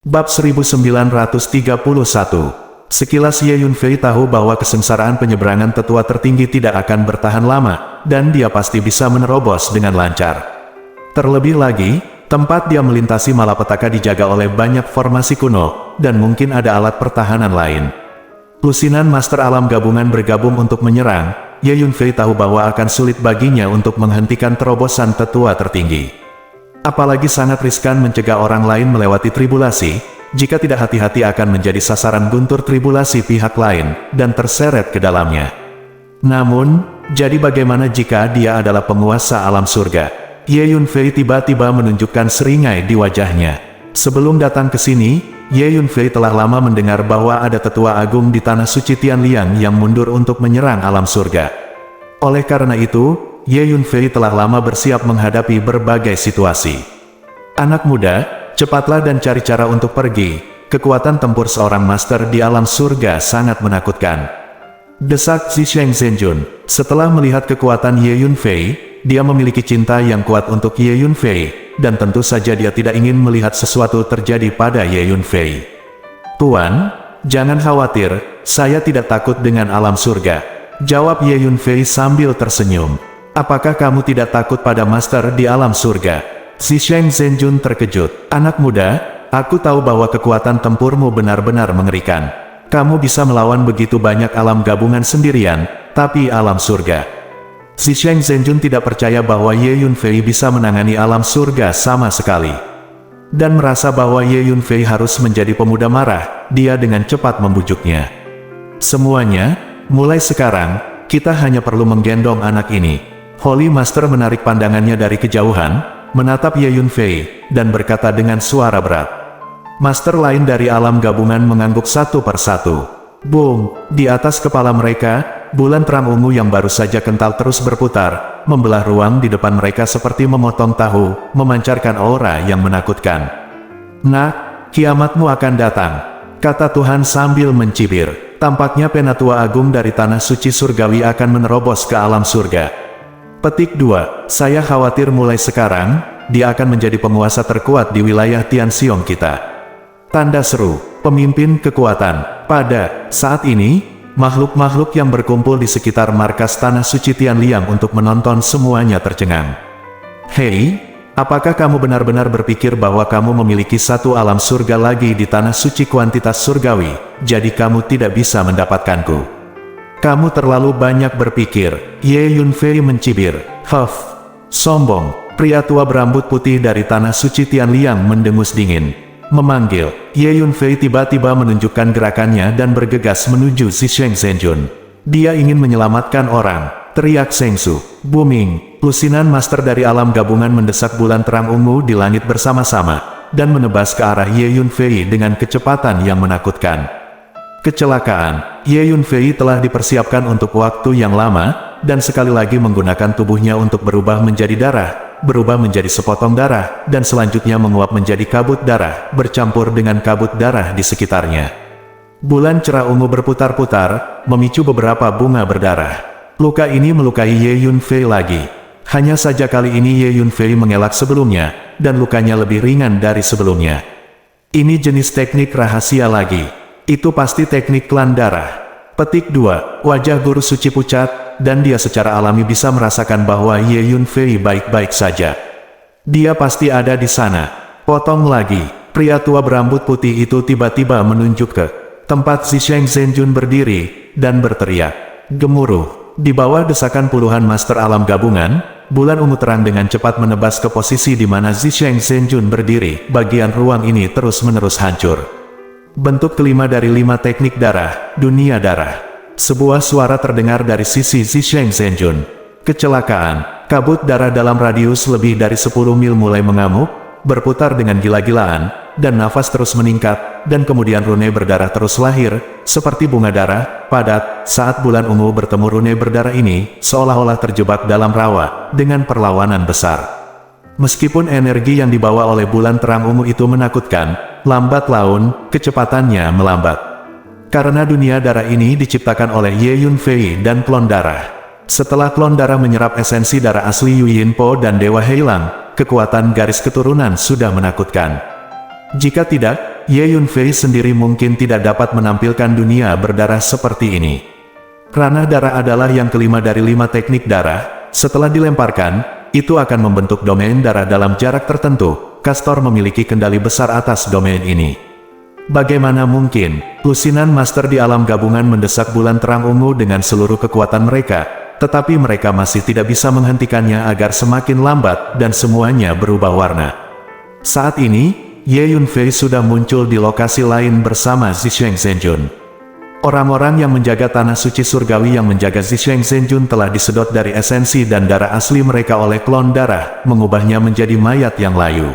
Bab 1931. Sekilas Ye Yunfei tahu bahwa kesengsaraan penyeberangan tetua tertinggi tidak akan bertahan lama, dan dia pasti bisa menerobos dengan lancar. Terlebih lagi, tempat dia melintasi malapetaka dijaga oleh banyak formasi kuno, dan mungkin ada alat pertahanan lain. Lusinan Master Alam Gabungan bergabung untuk menyerang. Ye Yunfei tahu bahwa akan sulit baginya untuk menghentikan terobosan tetua tertinggi. Apalagi sangat riskan mencegah orang lain melewati tribulasi, jika tidak hati-hati akan menjadi sasaran guntur tribulasi pihak lain, dan terseret ke dalamnya. Namun, jadi bagaimana jika dia adalah penguasa alam surga? Ye Yunfei tiba-tiba menunjukkan seringai di wajahnya. Sebelum datang ke sini, Ye Yunfei telah lama mendengar bahwa ada tetua agung di tanah suci Tianliang yang mundur untuk menyerang alam surga. Oleh karena itu, Ye Yunfei telah lama bersiap menghadapi berbagai situasi. Anak muda, cepatlah dan cari cara untuk pergi. Kekuatan tempur seorang master di alam surga sangat menakutkan. Desak Zisheng Zhenjun. Setelah melihat kekuatan Ye Yunfei, dia memiliki cinta yang kuat untuk Ye Yunfei, dan tentu saja dia tidak ingin melihat sesuatu terjadi pada Ye Yunfei. Tuan, jangan khawatir, saya tidak takut dengan alam surga, jawab Ye Yunfei sambil tersenyum. Apakah kamu tidak takut pada master di alam surga? Zisheng Zhenjun terkejut. Anak muda, aku tahu bahwa kekuatan tempurmu benar-benar mengerikan. Kamu bisa melawan begitu banyak alam gabungan sendirian, tapi alam surga. Zisheng Zhenjun tidak percaya bahwa Ye Yunfei bisa menangani alam surga sama sekali. Dan merasa bahwa Ye Yunfei harus menjadi pemuda marah, dia dengan cepat membujuknya. Semuanya, mulai sekarang, kita hanya perlu menggendong anak ini. Holy Master menarik pandangannya dari kejauhan, menatap Ye Yunfei, dan berkata dengan suara berat. Master lain dari alam gabungan mengangguk satu persatu. Boom! Di atas kepala mereka, bulan terang ungu yang baru saja kental terus berputar, membelah ruang di depan mereka seperti memotong tahu, memancarkan aura yang menakutkan. Nah, kiamatmu akan datang, kata Tuhan sambil mencibir. Tampaknya Penatua Agung dari Tanah Suci Surgawi akan menerobos ke alam surga. Petik 2. Saya khawatir mulai sekarang, dia akan menjadi penguasa terkuat di wilayah Tianxiong kita. Tanda seru, pemimpin kekuatan. Pada saat ini, makhluk-makhluk yang berkumpul di sekitar markas Tanah Suci Tianliang untuk menonton semuanya tercengang. Hei, apakah kamu benar-benar berpikir bahwa kamu memiliki satu alam surga lagi di Tanah Suci kuantitas surgawi, jadi kamu tidak bisa mendapatkanku? Kamu terlalu banyak berpikir, Ye Yunfei mencibir. Huff, sombong. Pria tua berambut putih dari Tanah Suci Tianliang mendengus dingin. Memanggil, Ye Yunfei tiba-tiba menunjukkan gerakannya dan bergegas menuju Zisheng Zhenjun. Dia ingin menyelamatkan orang, teriak Zhengsu. Booming, lusinan master dari alam gabungan mendesak bulan terang ungu di langit bersama-sama, dan menebas ke arah Ye Yunfei dengan kecepatan yang menakutkan. Kecelakaan, Ye Yunfei telah dipersiapkan untuk waktu yang lama, dan sekali lagi menggunakan tubuhnya untuk berubah menjadi darah, berubah menjadi sepotong darah, dan selanjutnya menguap menjadi kabut darah, bercampur dengan kabut darah di sekitarnya. Bulan cerah ungu berputar-putar, memicu beberapa bunga berdarah. Luka ini melukai Ye Yunfei lagi. Hanya saja kali ini Ye Yunfei mengelak sebelumnya, dan lukanya lebih ringan dari sebelumnya. Ini jenis teknik rahasia lagi. Itu pasti teknik klan darah. Petik 2. Wajah guru suci pucat, dan dia secara alami bisa merasakan bahwa Ye Yunfei baik-baik saja. Dia pasti ada di sana. Potong lagi. Pria tua berambut putih itu tiba-tiba menunjuk ke tempat Zisheng Zhenjun berdiri, dan berteriak. Gemuruh. Di bawah desakan puluhan master alam gabungan, bulan ungu terang dengan cepat menebas ke posisi di mana Zisheng Zhenjun berdiri. Bagian ruang ini terus-menerus hancur. Bentuk kelima dari 5 teknik darah, dunia darah. Sebuah suara terdengar dari sisi Zisheng Zhenjun. Kecelakaan, kabut darah dalam radius lebih dari 10 mil mulai mengamuk, berputar dengan gila-gilaan, dan nafas terus meningkat, dan kemudian rune berdarah terus lahir, seperti bunga darah, padat. Saat bulan ungu bertemu rune berdarah ini, seolah-olah terjebak dalam rawa, dengan perlawanan besar. Meskipun energi yang dibawa oleh bulan terang ungu itu menakutkan, lambat laun, kecepatannya melambat. Karena dunia darah ini diciptakan oleh Ye Yunfei dan klon darah. Setelah klon darah menyerap esensi darah asli Yu Yinpo dan Dewa Heilang, kekuatan garis keturunan sudah menakutkan. Jika tidak, Ye Yunfei sendiri mungkin tidak dapat menampilkan dunia berdarah seperti ini. Ranah darah adalah yang kelima dari 5 teknik darah. Setelah dilemparkan, itu akan membentuk domain darah dalam jarak tertentu. Castor memiliki kendali besar atas domain ini. Bagaimana mungkin, lusinan master di alam gabungan mendesak bulan terang ungu dengan seluruh kekuatan mereka, tetapi mereka masih tidak bisa menghentikannya agar semakin lambat dan semuanya berubah warna. Saat ini, Ye Yunfei sudah muncul di lokasi lain bersama Zisheng Zhenjun. Orang-orang yang menjaga tanah suci surgawi yang menjaga Zisheng Zhenjun telah disedot dari esensi dan darah asli mereka oleh klon darah, mengubahnya menjadi mayat yang layu.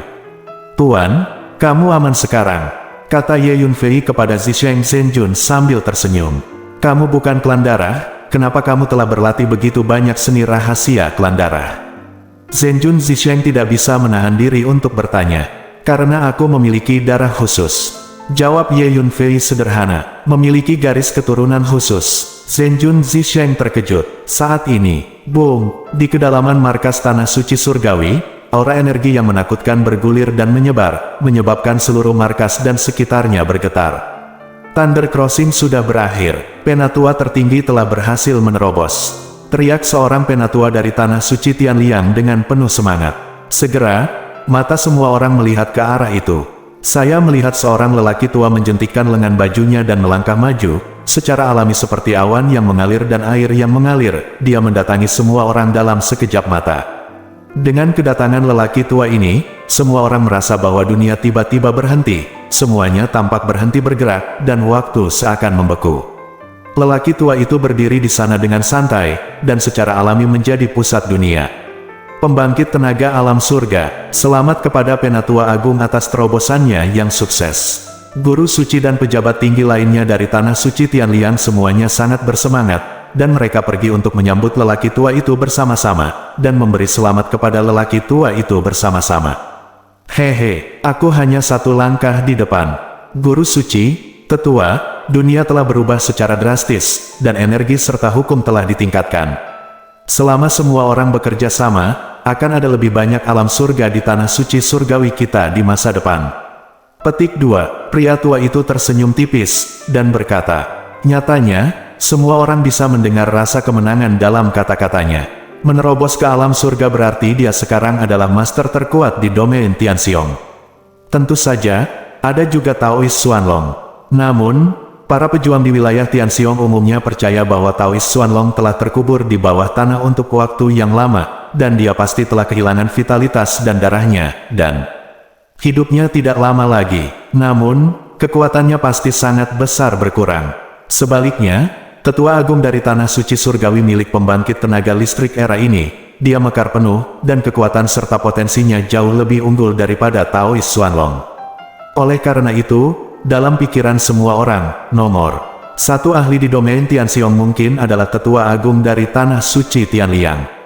"Tuan, kamu aman sekarang," kata Ye Yunfei kepada Zisheng Zhenjun sambil tersenyum. "Kamu bukan klan darah, kenapa kamu telah berlatih begitu banyak seni rahasia klan darah?" Zhenjun Zisheng tidak bisa menahan diri untuk bertanya. "Karena aku memiliki darah khusus," jawab Ye Yunfei sederhana. "Memiliki garis keturunan khusus." Zhenjun Zisheng terkejut. Saat ini, boom, di kedalaman markas tanah suci surgawi, aura energi yang menakutkan bergulir dan menyebar, menyebabkan seluruh markas dan sekitarnya bergetar. Thunder Crossing sudah berakhir. Penatua tertinggi telah berhasil menerobos. Teriak seorang penatua dari tanah suci Tianliang dengan penuh semangat. Segera, mata semua orang melihat ke arah itu. Saya melihat seorang lelaki tua menjentikkan lengan bajunya dan melangkah maju, secara alami seperti awan yang mengalir dan air yang mengalir. Dia mendatangi semua orang dalam sekejap mata. Dengan kedatangan lelaki tua ini, semua orang merasa bahwa dunia tiba-tiba berhenti. Semuanya tampak berhenti bergerak, dan waktu seakan membeku. Lelaki tua itu berdiri di sana dengan santai, dan secara alami menjadi pusat dunia. Pembangkit tenaga alam surga, selamat kepada Penatua Agung atas terobosannya yang sukses. Guru suci dan pejabat tinggi lainnya dari tanah suci Tianliang semuanya sangat bersemangat, dan mereka pergi untuk menyambut lelaki tua itu bersama-sama, dan memberi selamat kepada lelaki tua itu bersama-sama. "Hehe, aku hanya satu langkah di depan. Guru suci, tetua, dunia telah berubah secara drastis, dan energi serta hukum telah ditingkatkan. Selama semua orang bekerja sama, akan ada lebih banyak alam surga di tanah suci surgawi kita di masa depan." Petik 2. Pria tua itu tersenyum tipis, dan berkata, "Nyatanya, semua orang bisa mendengar rasa kemenangan dalam kata-katanya. Menerobos ke alam surga berarti dia sekarang adalah master terkuat di domain Tianxiong. Tentu saja, ada juga Taoist Xuanlong. Namun, para pejuang di wilayah Tianxiong umumnya percaya bahwa Taoist Xuanlong telah terkubur di bawah tanah untuk waktu yang lama, dan dia pasti telah kehilangan vitalitas dan darahnya, dan hidupnya tidak lama lagi. Namun, kekuatannya pasti sangat besar berkurang. Sebaliknya, tetua agung dari tanah suci surgawi milik pembangkit tenaga listrik era ini, dia mekar penuh, dan kekuatan serta potensinya jauh lebih unggul daripada Taoist Xuanlong. Oleh karena itu, dalam pikiran semua orang, nomor 1 ahli di domain Tianxiong mungkin adalah tetua agung dari tanah suci Tianliang.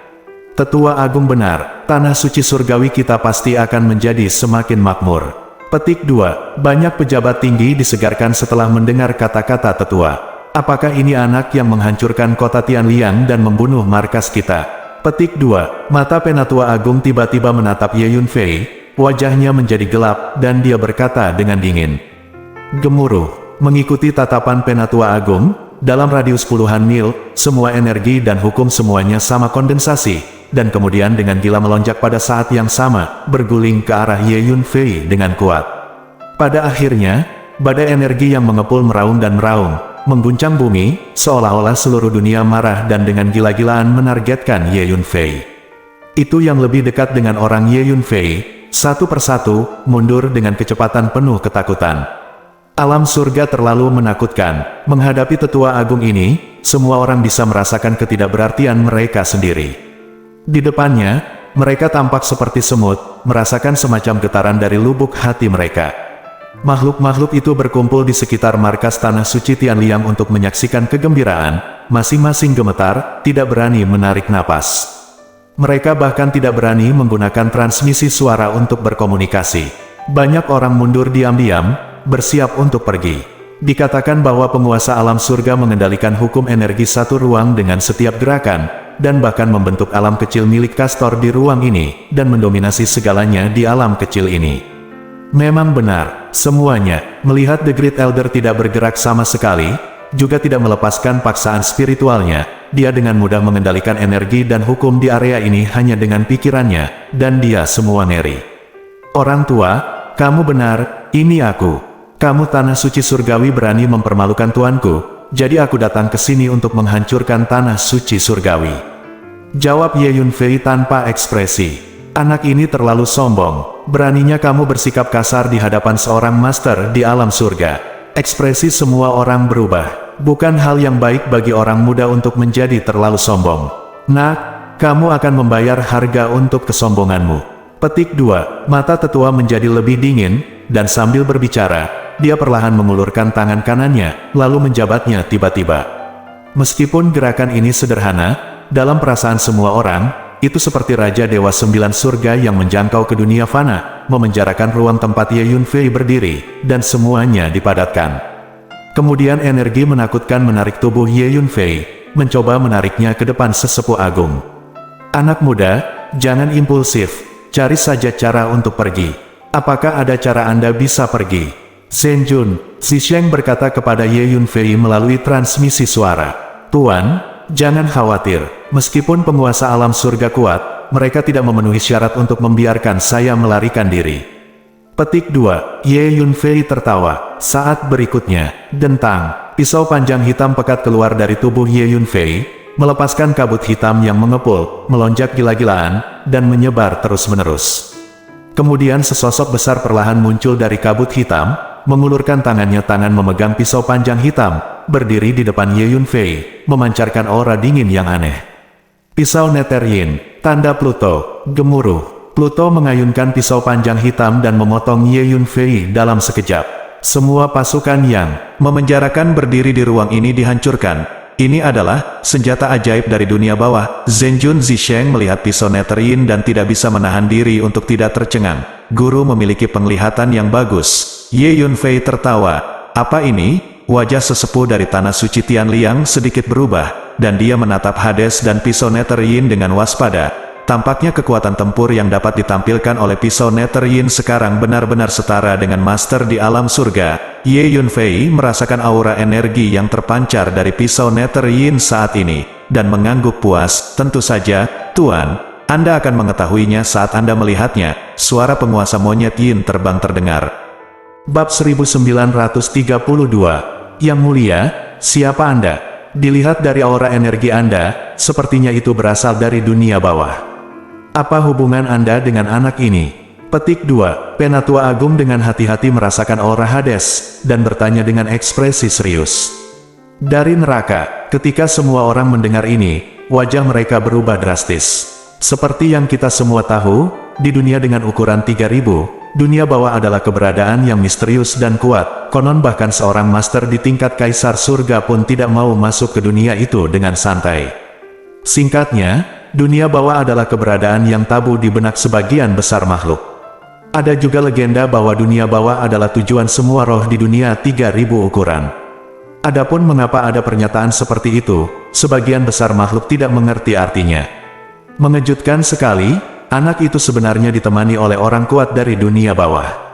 Tetua agung benar, tanah suci surgawi kita pasti akan menjadi semakin makmur." Petik 2. Banyak pejabat tinggi disegarkan setelah mendengar kata-kata tetua. "Apakah ini anak yang menghancurkan kota Tianliang dan membunuh markas kita?" Petik 2. Mata Penatua Agung tiba-tiba menatap Ye Yunfei, wajahnya menjadi gelap, dan dia berkata dengan dingin. Gemuruh. Mengikuti tatapan Penatua Agung, dalam radius puluhan mil, semua energi dan hukum semuanya sama kondensasi, dan kemudian dengan gila melonjak pada saat yang sama, berguling ke arah Ye Yunfei dengan kuat. Pada akhirnya, badai energi yang mengepul meraung dan meraung, mengguncang bumi, seolah-olah seluruh dunia marah dan dengan gila-gilaan menargetkan Ye Yunfei. Itu yang lebih dekat dengan orang Ye Yunfei, satu persatu, mundur dengan kecepatan penuh ketakutan. Alam surga terlalu menakutkan. Menghadapi tetua agung ini, semua orang bisa merasakan ketidakberartian mereka sendiri. Di depannya, mereka tampak seperti semut, merasakan semacam getaran dari lubuk hati mereka. Makhluk-makhluk itu berkumpul di sekitar markas tanah suci Tianliang untuk menyaksikan kegembiraan, masing-masing gemetar, tidak berani menarik napas. Mereka bahkan tidak berani menggunakan transmisi suara untuk berkomunikasi. Banyak orang mundur diam-diam, bersiap untuk pergi. Dikatakan bahwa penguasa alam surga mengendalikan hukum energi satu ruang dengan setiap gerakan, dan bahkan membentuk alam kecil milik Castor di ruang ini, dan mendominasi segalanya di alam kecil ini. Memang benar, semuanya. Melihat The Great Elder tidak bergerak sama sekali, juga tidak melepaskan paksaan spiritualnya, dia dengan mudah mengendalikan energi dan hukum di area ini hanya dengan pikirannya, dan dia semua ngeri. Orang tua, kamu benar, ini aku. Kamu tanah suci surgawi berani mempermalukan tuanku, jadi aku datang ke sini untuk menghancurkan tanah suci surgawi. Jawab Ye Yunfei tanpa ekspresi. Anak ini terlalu sombong, beraninya kamu bersikap kasar di hadapan seorang master di alam surga. Ekspresi semua orang berubah, bukan hal yang baik bagi orang muda untuk menjadi terlalu sombong. Nak, kamu akan membayar harga untuk kesombonganmu. Petik 2, mata tetua menjadi lebih dingin, dan sambil berbicara, dia perlahan mengulurkan tangan kanannya, lalu menjabatnya tiba-tiba. Meskipun gerakan ini sederhana, dalam perasaan semua orang, itu seperti Raja Dewa 9 Surga yang menjangkau ke dunia fana, memenjarakan ruang tempat Ye Yunfei berdiri, dan semuanya dipadatkan. Kemudian energi menakutkan menarik tubuh Ye Yunfei, mencoba menariknya ke depan sesepuh agung. Anak muda, jangan impulsif, cari saja cara untuk pergi. Apakah ada cara Anda bisa pergi? Senjun, Zisheng berkata kepada Ye Yunfei melalui transmisi suara. Tuan, jangan khawatir, meskipun penguasa alam surga kuat, mereka tidak memenuhi syarat untuk membiarkan saya melarikan diri. Petik 2, Ye Yunfei tertawa. Saat berikutnya, dentang, pisau panjang hitam pekat keluar dari tubuh Ye Yunfei, melepaskan kabut hitam yang mengepul, melonjak gila-gilaan, dan menyebar terus-menerus. Kemudian sesosok besar perlahan muncul dari kabut hitam, mengulurkan tangannya memegang pisau panjang hitam, berdiri di depan Ye Yunfei, memancarkan aura dingin yang aneh. Pisau Nether Yin, tanda Pluto, gemuruh. Pluto mengayunkan pisau panjang hitam dan memotong Ye Yunfei dalam sekejap. Semua pasukan yang memenjarakan berdiri di ruang ini dihancurkan. Ini adalah senjata ajaib dari dunia bawah. Zhenjun Zisheng melihat pisau Nether Yin dan tidak bisa menahan diri untuk tidak tercengang. Guru memiliki penglihatan yang bagus. Ye Yunfei tertawa. Apa ini? Wajah sesepuh dari tanah suci Tianliang sedikit berubah, dan dia menatap Hades dan pisau Nether Yin dengan waspada. Tampaknya kekuatan tempur yang dapat ditampilkan oleh pisau Nether Yin sekarang benar-benar setara dengan master di alam surga. Ye Yunfei merasakan aura energi yang terpancar dari pisau Nether Yin saat ini, dan mengangguk puas. Tentu saja, Tuan, Anda akan mengetahuinya saat Anda melihatnya. Suara penguasa monyet Yin terbang terdengar. Bab 1932. Yang mulia, siapa Anda? Dilihat dari aura energi Anda, sepertinya itu berasal dari dunia bawah. Apa hubungan Anda dengan anak ini? Petik 2, Penatua Agung dengan hati-hati merasakan aura Hades, dan bertanya dengan ekspresi serius. Dari neraka, ketika semua orang mendengar ini, wajah mereka berubah drastis. Seperti yang kita semua tahu, di dunia dengan ukuran 3000, dunia bawah adalah keberadaan yang misterius dan kuat. Konon bahkan seorang master di tingkat kaisar surga pun tidak mau masuk ke dunia itu dengan santai. Singkatnya, dunia bawah adalah keberadaan yang tabu di benak sebagian besar makhluk. Ada juga legenda bahwa dunia bawah adalah tujuan semua roh di dunia 3000 ukuran. Adapun mengapa ada pernyataan seperti itu, sebagian besar makhluk tidak mengerti artinya. Mengejutkan sekali, anak itu sebenarnya ditemani oleh orang kuat dari dunia bawah.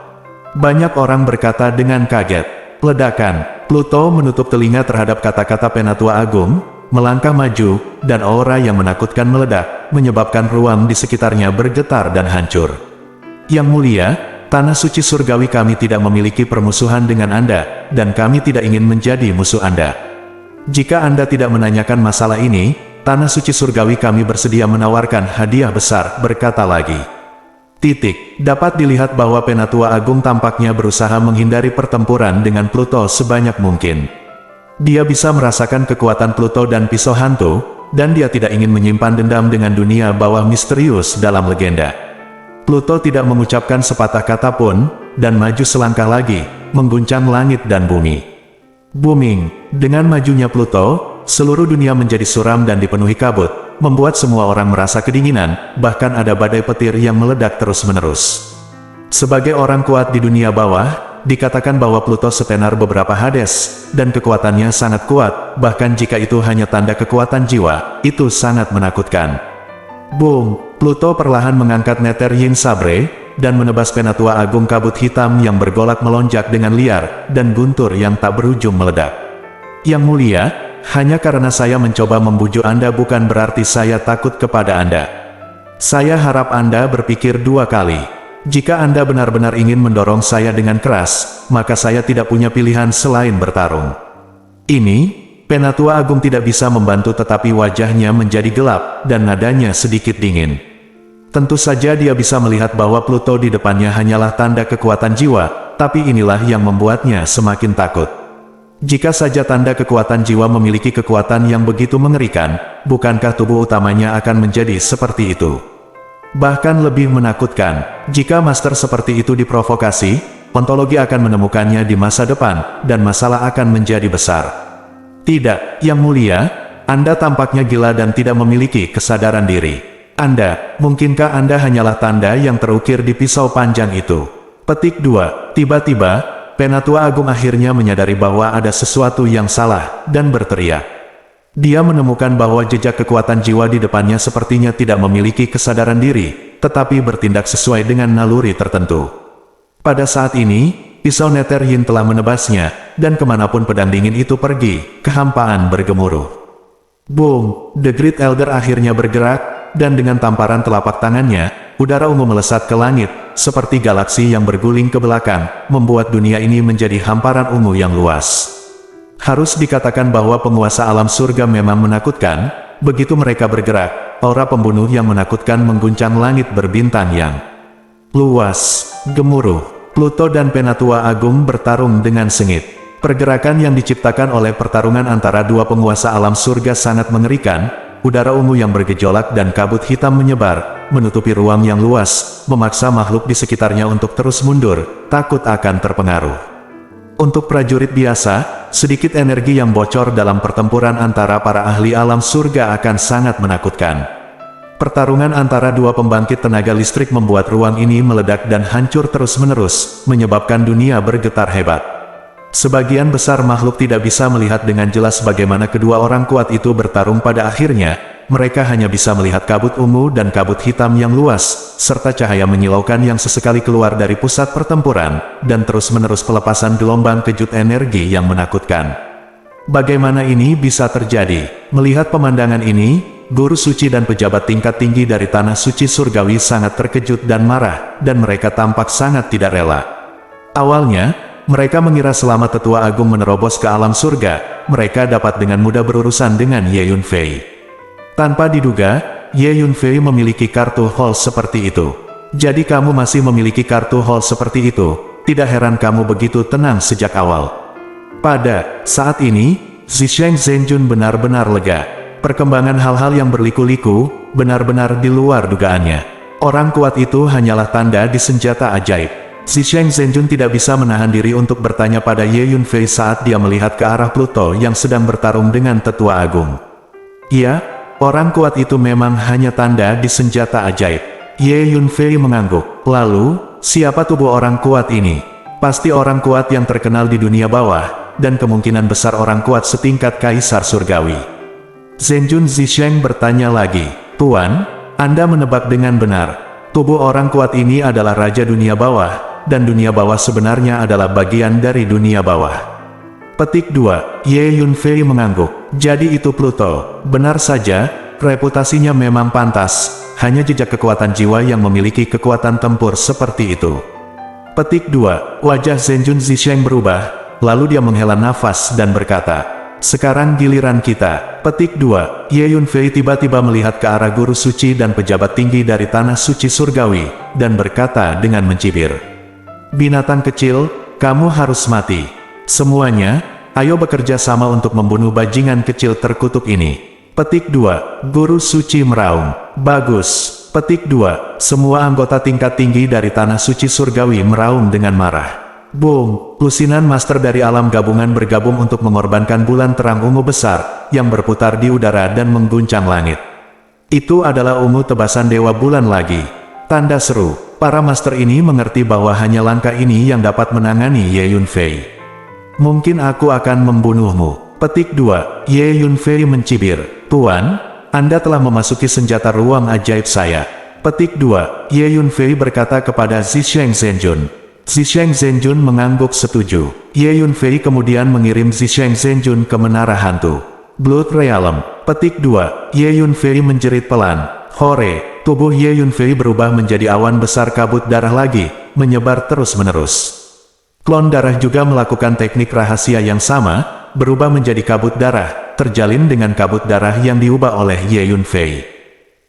Banyak orang berkata dengan kaget. Ledakan. Pluto menutup telinga terhadap kata-kata Penatua Agung, melangkah maju, dan aura yang menakutkan meledak, menyebabkan ruang di sekitarnya bergetar dan hancur. Yang mulia, tanah suci surgawi kami tidak memiliki permusuhan dengan Anda, dan kami tidak ingin menjadi musuh Anda. Jika Anda tidak menanyakan masalah ini, tanah suci surgawi kami bersedia menawarkan hadiah besar, berkata lagi. Dapat dilihat bahwa Penatua Agung tampaknya berusaha menghindari pertempuran dengan Pluto sebanyak mungkin. Dia bisa merasakan kekuatan Pluto dan pisau hantu, dan dia tidak ingin menyimpan dendam dengan dunia bawah misterius dalam legenda. Pluto tidak mengucapkan sepatah kata pun, dan maju selangkah lagi, mengguncang langit dan bumi. Booming, dengan majunya Pluto, seluruh dunia menjadi suram dan dipenuhi kabut, membuat semua orang merasa kedinginan, bahkan ada badai petir yang meledak terus-menerus. Sebagai orang kuat di dunia bawah, dikatakan bahwa Pluto setenar beberapa Hades, dan kekuatannya sangat kuat, bahkan jika itu hanya tanda kekuatan jiwa, itu sangat menakutkan. Boom! Pluto perlahan mengangkat Nether Yin Sabre, dan menebas penatua agung kabut hitam yang bergolak melonjak dengan liar, dan guntur yang tak berujung meledak. Yang mulia, hanya karena saya mencoba membujuk Anda bukan berarti saya takut kepada Anda. Saya harap Anda berpikir dua kali. Jika Anda benar-benar ingin mendorong saya dengan keras, maka saya tidak punya pilihan selain bertarung. Ini, Penatua Agung tidak bisa membantu tetapi wajahnya menjadi gelap, dan nadanya sedikit dingin. Tentu saja dia bisa melihat bahwa Pluto di depannya hanyalah tanda kekuatan jiwa, tapi inilah yang membuatnya semakin takut. Jika saja tanda kekuatan jiwa memiliki kekuatan yang begitu mengerikan, bukankah tubuh utamanya akan menjadi seperti itu? Bahkan lebih menakutkan, jika master seperti itu diprovokasi, ontologi akan menemukannya di masa depan, dan masalah akan menjadi besar. Tidak, Yang Mulia, Anda tampaknya gila dan tidak memiliki kesadaran diri. Mungkinkah Anda hanyalah tanda yang terukir di pisau panjang itu? Petik 2. Tiba-tiba, Penatua Agung akhirnya menyadari bahwa ada sesuatu yang salah, dan berteriak. Dia menemukan bahwa jejak kekuatan jiwa di depannya sepertinya tidak memiliki kesadaran diri, tetapi bertindak sesuai dengan naluri tertentu. Pada saat ini, pisau Netheryin telah menebasnya, dan kemanapun pedang dingin itu pergi, kehampaan bergemuruh. Boom! The Great Elder akhirnya bergerak, dan dengan tamparan telapak tangannya, udara ungu melesat ke langit, seperti galaksi yang berguling ke belakang, membuat dunia ini menjadi hamparan ungu yang luas. Harus dikatakan bahwa penguasa alam surga memang menakutkan, begitu mereka bergerak, aura pembunuh yang menakutkan mengguncang langit berbintang yang luas, gemuruh. Pluto dan Penatua Agung bertarung dengan sengit. Pergerakan yang diciptakan oleh pertarungan antara dua penguasa alam surga sangat mengerikan, udara ungu yang bergejolak dan kabut hitam menyebar, menutupi ruang yang luas, memaksa makhluk di sekitarnya untuk terus mundur, takut akan terpengaruh. Untuk prajurit biasa, sedikit energi yang bocor dalam pertempuran antara para ahli alam surga akan sangat menakutkan. Pertarungan antara dua pembangkit tenaga listrik membuat ruang ini meledak dan hancur terus-menerus, menyebabkan dunia bergetar hebat. Sebagian besar makhluk tidak bisa melihat dengan jelas bagaimana kedua orang kuat itu bertarung pada akhirnya, mereka hanya bisa melihat kabut ungu dan kabut hitam yang luas, serta cahaya menyilaukan yang sesekali keluar dari pusat pertempuran, dan terus-menerus pelepasan gelombang kejut energi yang menakutkan. Bagaimana ini bisa terjadi? Melihat pemandangan ini, Guru suci dan pejabat tingkat tinggi dari Tanah Suci Surgawi sangat terkejut dan marah, dan mereka tampak sangat tidak rela. Awalnya, mereka mengira selama Tetua Agung menerobos ke alam surga, mereka dapat dengan mudah berurusan dengan Ye Yunfei. Tanpa diduga, Ye Yunfei memiliki kartu hall seperti itu. Jadi kamu masih memiliki kartu hall seperti itu, tidak heran kamu begitu tenang sejak awal. Pada saat ini, Zisheng Zhenjun benar-benar lega. Perkembangan hal-hal yang berliku-liku, benar-benar di luar dugaannya. Orang kuat itu hanyalah tanda di senjata ajaib. Zisheng Zhenjun tidak bisa menahan diri untuk bertanya pada Ye Yunfei saat dia melihat ke arah Pluto yang sedang bertarung dengan Tetua Agung. Iya, orang kuat itu memang hanya tanda di senjata ajaib. Ye Yunfei mengangguk. Lalu, siapa tubuh orang kuat ini? Pasti orang kuat yang terkenal di dunia bawah, dan kemungkinan besar orang kuat setingkat Kaisar Surgawi. Zhenjun Zisheng bertanya lagi, Tuan, Anda menebak dengan benar. Tubuh orang kuat ini adalah Raja Dunia Bawah, dan Dunia Bawah sebenarnya adalah bagian dari Dunia Bawah. Petik 2. Ye Yunfei mengangguk. Jadi itu Pluto. Benar saja, reputasinya memang pantas. Hanya jejak kekuatan jiwa yang memiliki kekuatan tempur seperti itu. Petik 2. Wajah Zhenjun Zisheng berubah, lalu dia menghela nafas dan berkata, sekarang giliran kita. Petik 2. Ye Yunfei tiba-tiba melihat ke arah guru suci dan pejabat tinggi dari Tanah Suci Surgawi, dan berkata dengan mencibir. Binatang kecil, kamu harus mati. Semuanya, ayo bekerja sama untuk membunuh bajingan kecil terkutuk ini. Petik 2. Guru suci meraung. Bagus. Petik 2. Semua anggota tingkat tinggi dari Tanah Suci Surgawi meraung dengan marah. Boom! Lusinan master dari alam gabungan bergabung untuk mengorbankan bulan terang ungu besar, yang berputar di udara dan mengguncang langit. Itu adalah ungu tebasan Dewa Bulan lagi. Tanda seru. Para master ini mengerti bahwa hanya langkah ini yang dapat menangani Ye Yunfei. Mungkin aku akan membunuhmu. Petik 2. Ye Yunfei mencibir. Tuan, Anda telah memasuki senjata ruang ajaib saya. Petik 2. Ye Yunfei berkata kepada Zisheng Zhenjun. Zisheng Zhenjun mengangguk setuju. Ye Yunfei kemudian mengirim Zisheng Zhenjun ke menara hantu Blood Realm. Petik 2. Ye Yunfei menjerit pelan. Hore! Tubuh Ye Yunfei berubah menjadi awan besar kabut darah lagi, menyebar terus-menerus. Klon darah juga melakukan teknik rahasia yang sama, berubah menjadi kabut darah, terjalin dengan kabut darah yang diubah oleh Ye Yunfei.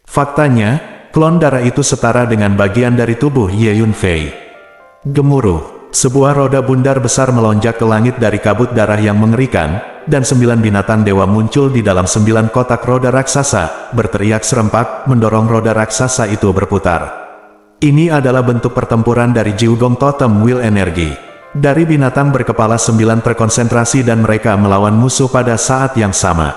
Faktanya, klon darah itu setara dengan bagian dari tubuh Ye Yunfei. Gemuruh, sebuah roda bundar besar melonjak ke langit dari kabut darah yang mengerikan, dan 9 binatang dewa muncul di dalam 9 kotak roda raksasa, berteriak serempak, mendorong roda raksasa itu berputar. Ini adalah bentuk pertempuran dari Jiugong Totem Will Energy. Dari binatang berkepala 9 terkonsentrasi dan mereka melawan musuh pada saat yang sama.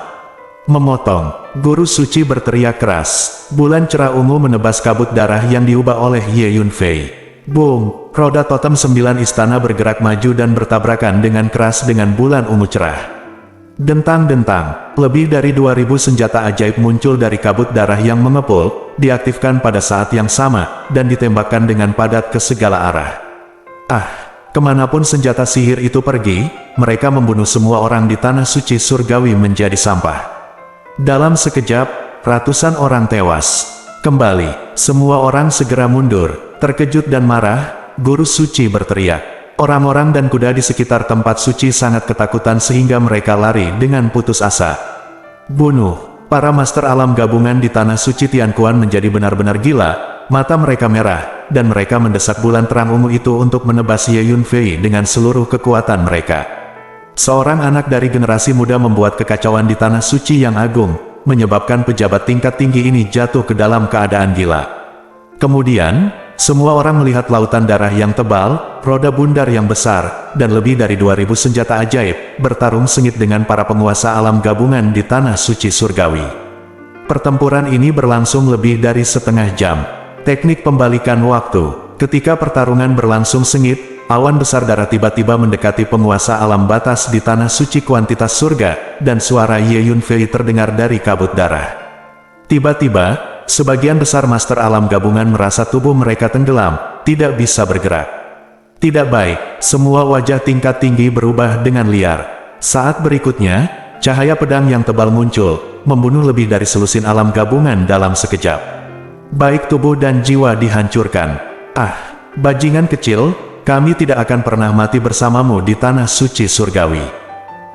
Memotong, guru suci berteriak keras. Bulan cerah ungu menebas kabut darah yang diubah oleh Ye Yunfei. Boom, roda totem 9 istana bergerak maju dan bertabrakan dengan keras dengan bulan ungu cerah. Dentang-dentang, lebih dari 2000 senjata ajaib muncul dari kabut darah yang mengepul, diaktifkan pada saat yang sama, dan ditembakkan dengan padat ke segala arah. Kemanapun senjata sihir itu pergi, mereka membunuh semua orang di tanah suci surgawi menjadi sampah. Dalam sekejap, ratusan orang tewas. Kembali, semua orang segera mundur, terkejut dan marah, guru suci berteriak. Orang-orang dan kuda di sekitar tempat suci sangat ketakutan sehingga mereka lari dengan putus asa. Bunuh, para master alam gabungan di tanah suci Tianquan menjadi benar-benar gila. Mata mereka merah, dan mereka mendesak bulan terang ungu itu untuk menebas Ye Yunfei dengan seluruh kekuatan mereka. Seorang anak dari generasi muda membuat kekacauan di tanah suci yang agung, menyebabkan pejabat tingkat tinggi ini jatuh ke dalam keadaan gila. Kemudian, semua orang melihat lautan darah yang tebal, roda bundar yang besar, dan lebih dari 2000 senjata ajaib, bertarung sengit dengan para penguasa alam gabungan di tanah suci surgawi. Pertempuran ini berlangsung lebih dari setengah jam. Teknik pembalikan waktu. Ketika pertarungan berlangsung sengit, awan besar darah tiba-tiba mendekati penguasa alam batas di tanah suci kuantitas surga, dan suara Ye Yunfei terdengar dari kabut darah. Tiba-tiba, sebagian besar master alam gabungan merasa tubuh mereka tenggelam, tidak bisa bergerak. Tidak baik, semua wajah tingkat tinggi berubah dengan liar. Saat berikutnya, cahaya pedang yang tebal muncul, membunuh lebih dari selusin alam gabungan dalam sekejap. Baik tubuh dan jiwa dihancurkan. Bajingan kecil, kami tidak akan pernah mati bersamamu di tanah suci surgawi.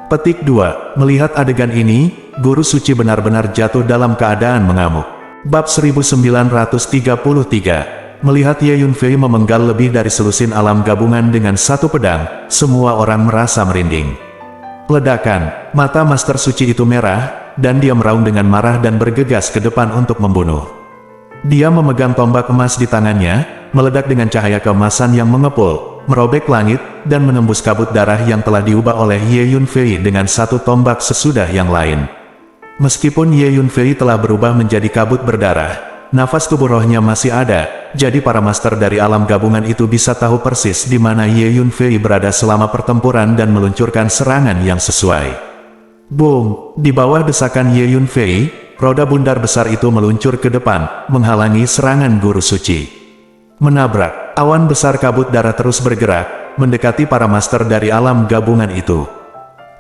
Petik 2. Melihat adegan ini, guru suci benar-benar jatuh dalam keadaan mengamuk. Bab 1933. Melihat Ye Yunfei memenggal lebih dari selusin alam gabungan dengan satu pedang, semua orang merasa merinding. Ledakan, mata master suci itu merah, dan dia meraung dengan marah dan bergegas ke depan untuk membunuh. Dia memegang tombak emas di tangannya, meledak dengan cahaya keemasan yang mengepul, merobek langit, dan menembus kabut darah yang telah diubah oleh Ye Yunfei dengan satu tombak sesudah yang lain. Meskipun Ye Yunfei telah berubah menjadi kabut berdarah, nafas tubuh rohnya masih ada, jadi para master dari alam gabungan itu bisa tahu persis di mana Ye Yunfei berada selama pertempuran dan meluncurkan serangan yang sesuai. Boom! Di bawah desakan Ye Yunfei, roda bundar besar itu meluncur ke depan, menghalangi serangan guru suci. Menabrak, awan besar kabut darah terus bergerak, mendekati para master dari alam gabungan itu.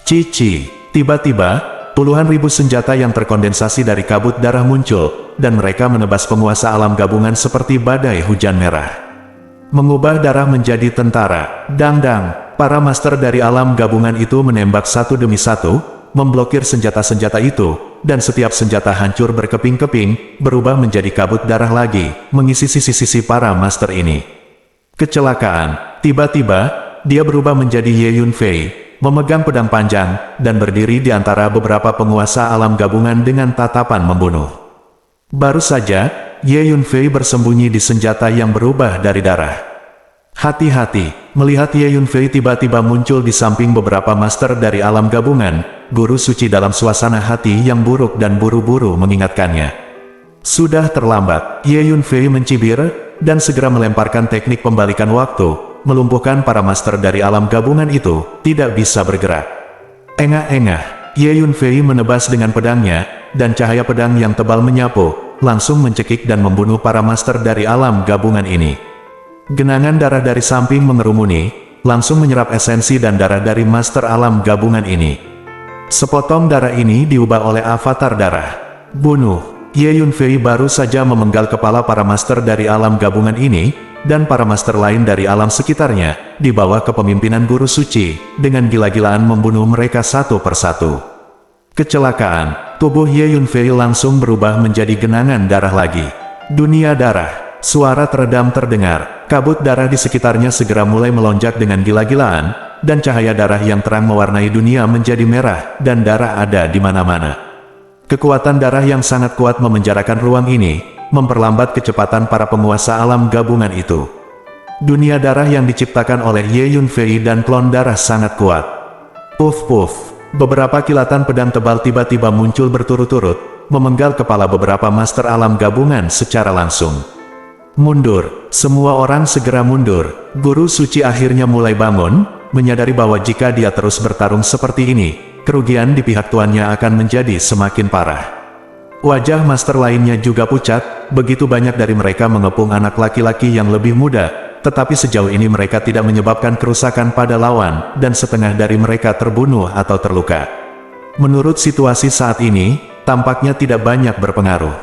Cici, tiba-tiba, puluhan ribu senjata yang terkondensasi dari kabut darah muncul, dan mereka menebas penguasa alam gabungan seperti badai hujan merah. Mengubah darah menjadi tentara. Dang-dang, para master dari alam gabungan itu menembak satu demi satu, memblokir senjata-senjata itu, dan setiap senjata hancur berkeping-keping, berubah menjadi kabut darah lagi, mengisi sisi-sisi para master ini. Kecelakaan, tiba-tiba, dia berubah menjadi Ye Yunfei, memegang pedang panjang, dan berdiri di antara beberapa penguasa alam gabungan dengan tatapan membunuh. Baru saja, Ye Yunfei bersembunyi di senjata yang berubah dari darah. Hati-hati, melihat Ye Yunfei tiba-tiba muncul di samping beberapa master dari alam gabungan, guru suci dalam suasana hati yang buruk dan buru-buru mengingatkannya. Sudah terlambat, Ye Yunfei mencibir, dan segera melemparkan teknik pembalikan waktu, melumpuhkan para master dari alam gabungan itu, tidak bisa bergerak. Engah-engah, Ye Yunfei menebas dengan pedangnya, dan cahaya pedang yang tebal menyapu, langsung mencekik dan membunuh para master dari alam gabungan ini. Genangan darah dari samping mengerumuni, langsung menyerap esensi dan darah dari master alam gabungan ini. Sepotong darah ini diubah oleh avatar darah. Bunuh. Ye Yunfei baru saja memenggal kepala para master dari alam gabungan ini, dan para master lain dari alam sekitarnya, di bawah kepemimpinan guru suci, dengan gila-gilaan membunuh mereka satu persatu. Kecelakaan, tubuh Ye Yunfei langsung berubah menjadi genangan darah lagi. Dunia darah, suara teredam terdengar, kabut darah di sekitarnya segera mulai melonjak dengan gila-gilaan, dan cahaya darah yang terang mewarnai dunia menjadi merah, dan darah ada di mana-mana. Kekuatan darah yang sangat kuat memenjarakan ruang ini, memperlambat kecepatan para penguasa alam gabungan itu. Dunia darah yang diciptakan oleh Ye Yunfei dan klon darah sangat kuat. Puff-puff, beberapa kilatan pedang tebal tiba-tiba muncul berturut-turut, memenggal kepala beberapa master alam gabungan secara langsung. Mundur, semua orang segera mundur. Guru suci akhirnya mulai bangun, menyadari bahwa jika dia terus bertarung seperti ini, kerugian di pihak tuannya akan menjadi semakin parah. Wajah master lainnya juga pucat, begitu banyak dari mereka mengepung anak laki-laki yang lebih muda, tetapi sejauh ini mereka tidak menyebabkan kerusakan pada lawan, dan setengah dari mereka terbunuh atau terluka. Menurut situasi saat ini, tampaknya tidak banyak berpengaruh.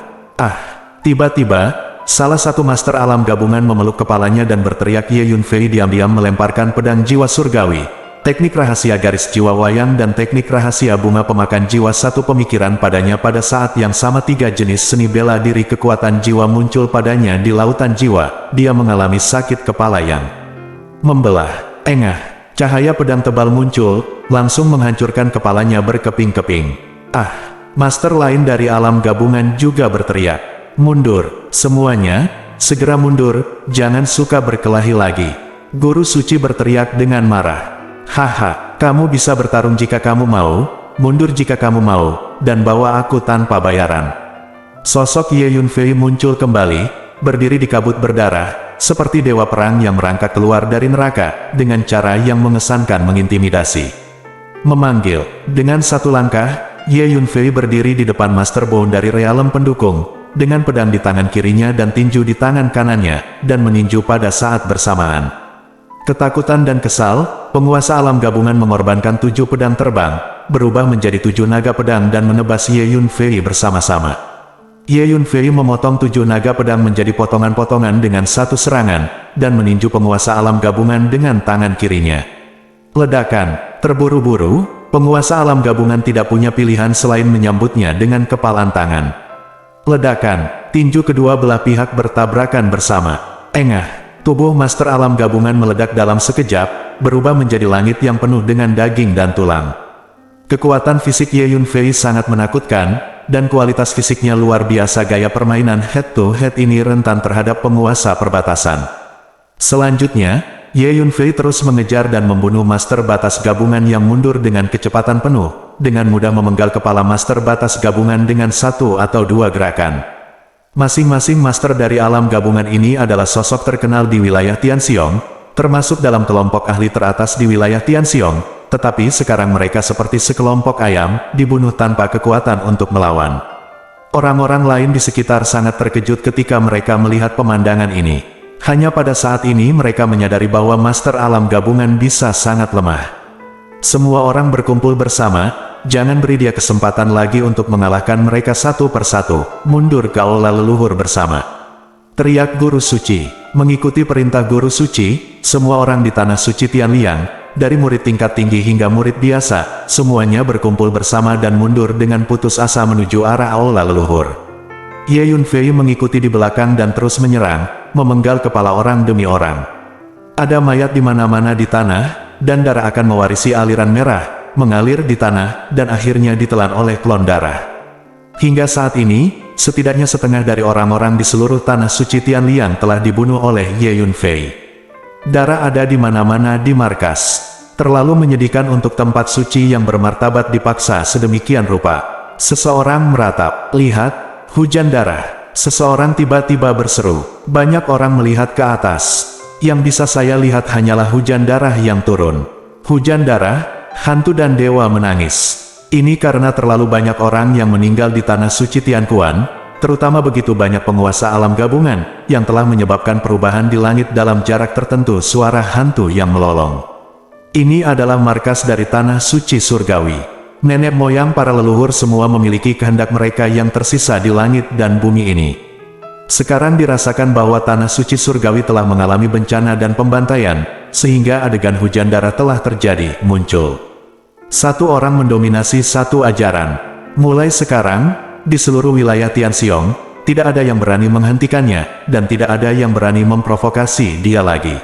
Tiba-tiba, salah satu master alam gabungan memeluk kepalanya dan berteriak. Ye Yunfei diam-diam melemparkan pedang jiwa surgawi. Teknik rahasia garis jiwa wayang dan teknik rahasia bunga pemakan jiwa satu pemikiran padanya pada saat yang sama. Tiga jenis seni bela diri kekuatan jiwa muncul padanya di lautan jiwa. Dia mengalami sakit kepala yang membelah. Engah, cahaya pedang tebal muncul, langsung menghancurkan kepalanya berkeping-keping. Master lain dari alam gabungan juga berteriak. Mundur, semuanya, segera mundur, jangan suka berkelahi lagi. Guru suci berteriak dengan marah. Haha, kamu bisa bertarung jika kamu mau, mundur jika kamu mau, dan bawa aku tanpa bayaran. Sosok Ye Yunfei muncul kembali, berdiri di kabut berdarah, seperti dewa perang yang merangkak keluar dari neraka, dengan cara yang mengesankan mengintimidasi. Memanggil, dengan satu langkah, Ye Yunfei berdiri di depan Master Bone dari realem pendukung, dengan pedang di tangan kirinya dan tinju di tangan kanannya, dan meninju pada saat bersamaan. Ketakutan dan kesal, penguasa alam gabungan mengorbankan 7 pedang terbang, berubah menjadi 7 naga pedang dan menebas Ye Yunfei bersama-sama. Ye Yunfei memotong 7 naga pedang menjadi potongan-potongan dengan satu serangan, dan meninju penguasa alam gabungan dengan tangan kirinya. Ledakan, terburu-buru, penguasa alam gabungan tidak punya pilihan selain menyambutnya dengan kepalan tangan. Ledakan, tinju kedua belah pihak bertabrakan bersama. Engah. Tubuh master alam gabungan meledak dalam sekejap, berubah menjadi langit yang penuh dengan daging dan tulang. Kekuatan fisik Ye Yunfei sangat menakutkan, dan kualitas fisiknya luar biasa. Gaya permainan head-to-head ini rentan terhadap penguasa perbatasan. Selanjutnya, Ye Yunfei terus mengejar dan membunuh master batas gabungan yang mundur dengan kecepatan penuh, dengan mudah memenggal kepala master batas gabungan dengan 1 atau 2 gerakan. Masing-masing master dari alam gabungan ini adalah sosok terkenal di wilayah Tianxiong, termasuk dalam kelompok ahli teratas di wilayah Tianxiong, tetapi sekarang mereka seperti sekelompok ayam, dibunuh tanpa kekuatan untuk melawan. Orang-orang lain di sekitar sangat terkejut ketika mereka melihat pemandangan ini. Hanya pada saat ini mereka menyadari bahwa master alam gabungan bisa sangat lemah. Semua orang berkumpul bersama. Jangan beri dia kesempatan lagi untuk mengalahkan mereka satu persatu. Mundur ke aula leluhur bersama. Teriak guru suci. Mengikuti perintah guru suci, semua orang di tanah suci Tianliang, dari murid tingkat tinggi hingga murid biasa, semuanya berkumpul bersama dan mundur dengan putus asa menuju arah aula leluhur. Ye Yunfei mengikuti di belakang dan terus menyerang, memenggal kepala orang demi orang. Ada mayat di mana-mana di tanah, dan darah akan mewarisi aliran merah, mengalir di tanah, dan akhirnya ditelan oleh klon darah. Hingga saat ini, setidaknya setengah dari orang-orang di seluruh tanah suci Tianliang telah dibunuh oleh Ye Yunfei. Darah ada di mana-mana di markas. Terlalu menyedihkan untuk tempat suci yang bermartabat dipaksa sedemikian rupa. Seseorang meratap, "Lihat, hujan darah." Seseorang tiba-tiba berseru. Banyak orang melihat ke atas. Yang bisa saya lihat hanyalah hujan darah yang turun. Hujan darah? Hantu dan dewa menangis. Ini karena terlalu banyak orang yang meninggal di tanah suci Tianquan, terutama begitu banyak penguasa alam gabungan, yang telah menyebabkan perubahan di langit dalam jarak tertentu. Suara hantu yang melolong. Ini adalah markas dari tanah suci surgawi. Nenek moyang para leluhur semua memiliki kehendak mereka yang tersisa di langit dan bumi ini. Sekarang dirasakan bahwa tanah suci surgawi telah mengalami bencana dan pembantaian, sehingga adegan hujan darah telah terjadi, muncul. Satu orang mendominasi satu ajaran. Mulai sekarang, di seluruh wilayah Tianxiong, tidak ada yang berani menghentikannya, dan tidak ada yang berani memprovokasi dia lagi.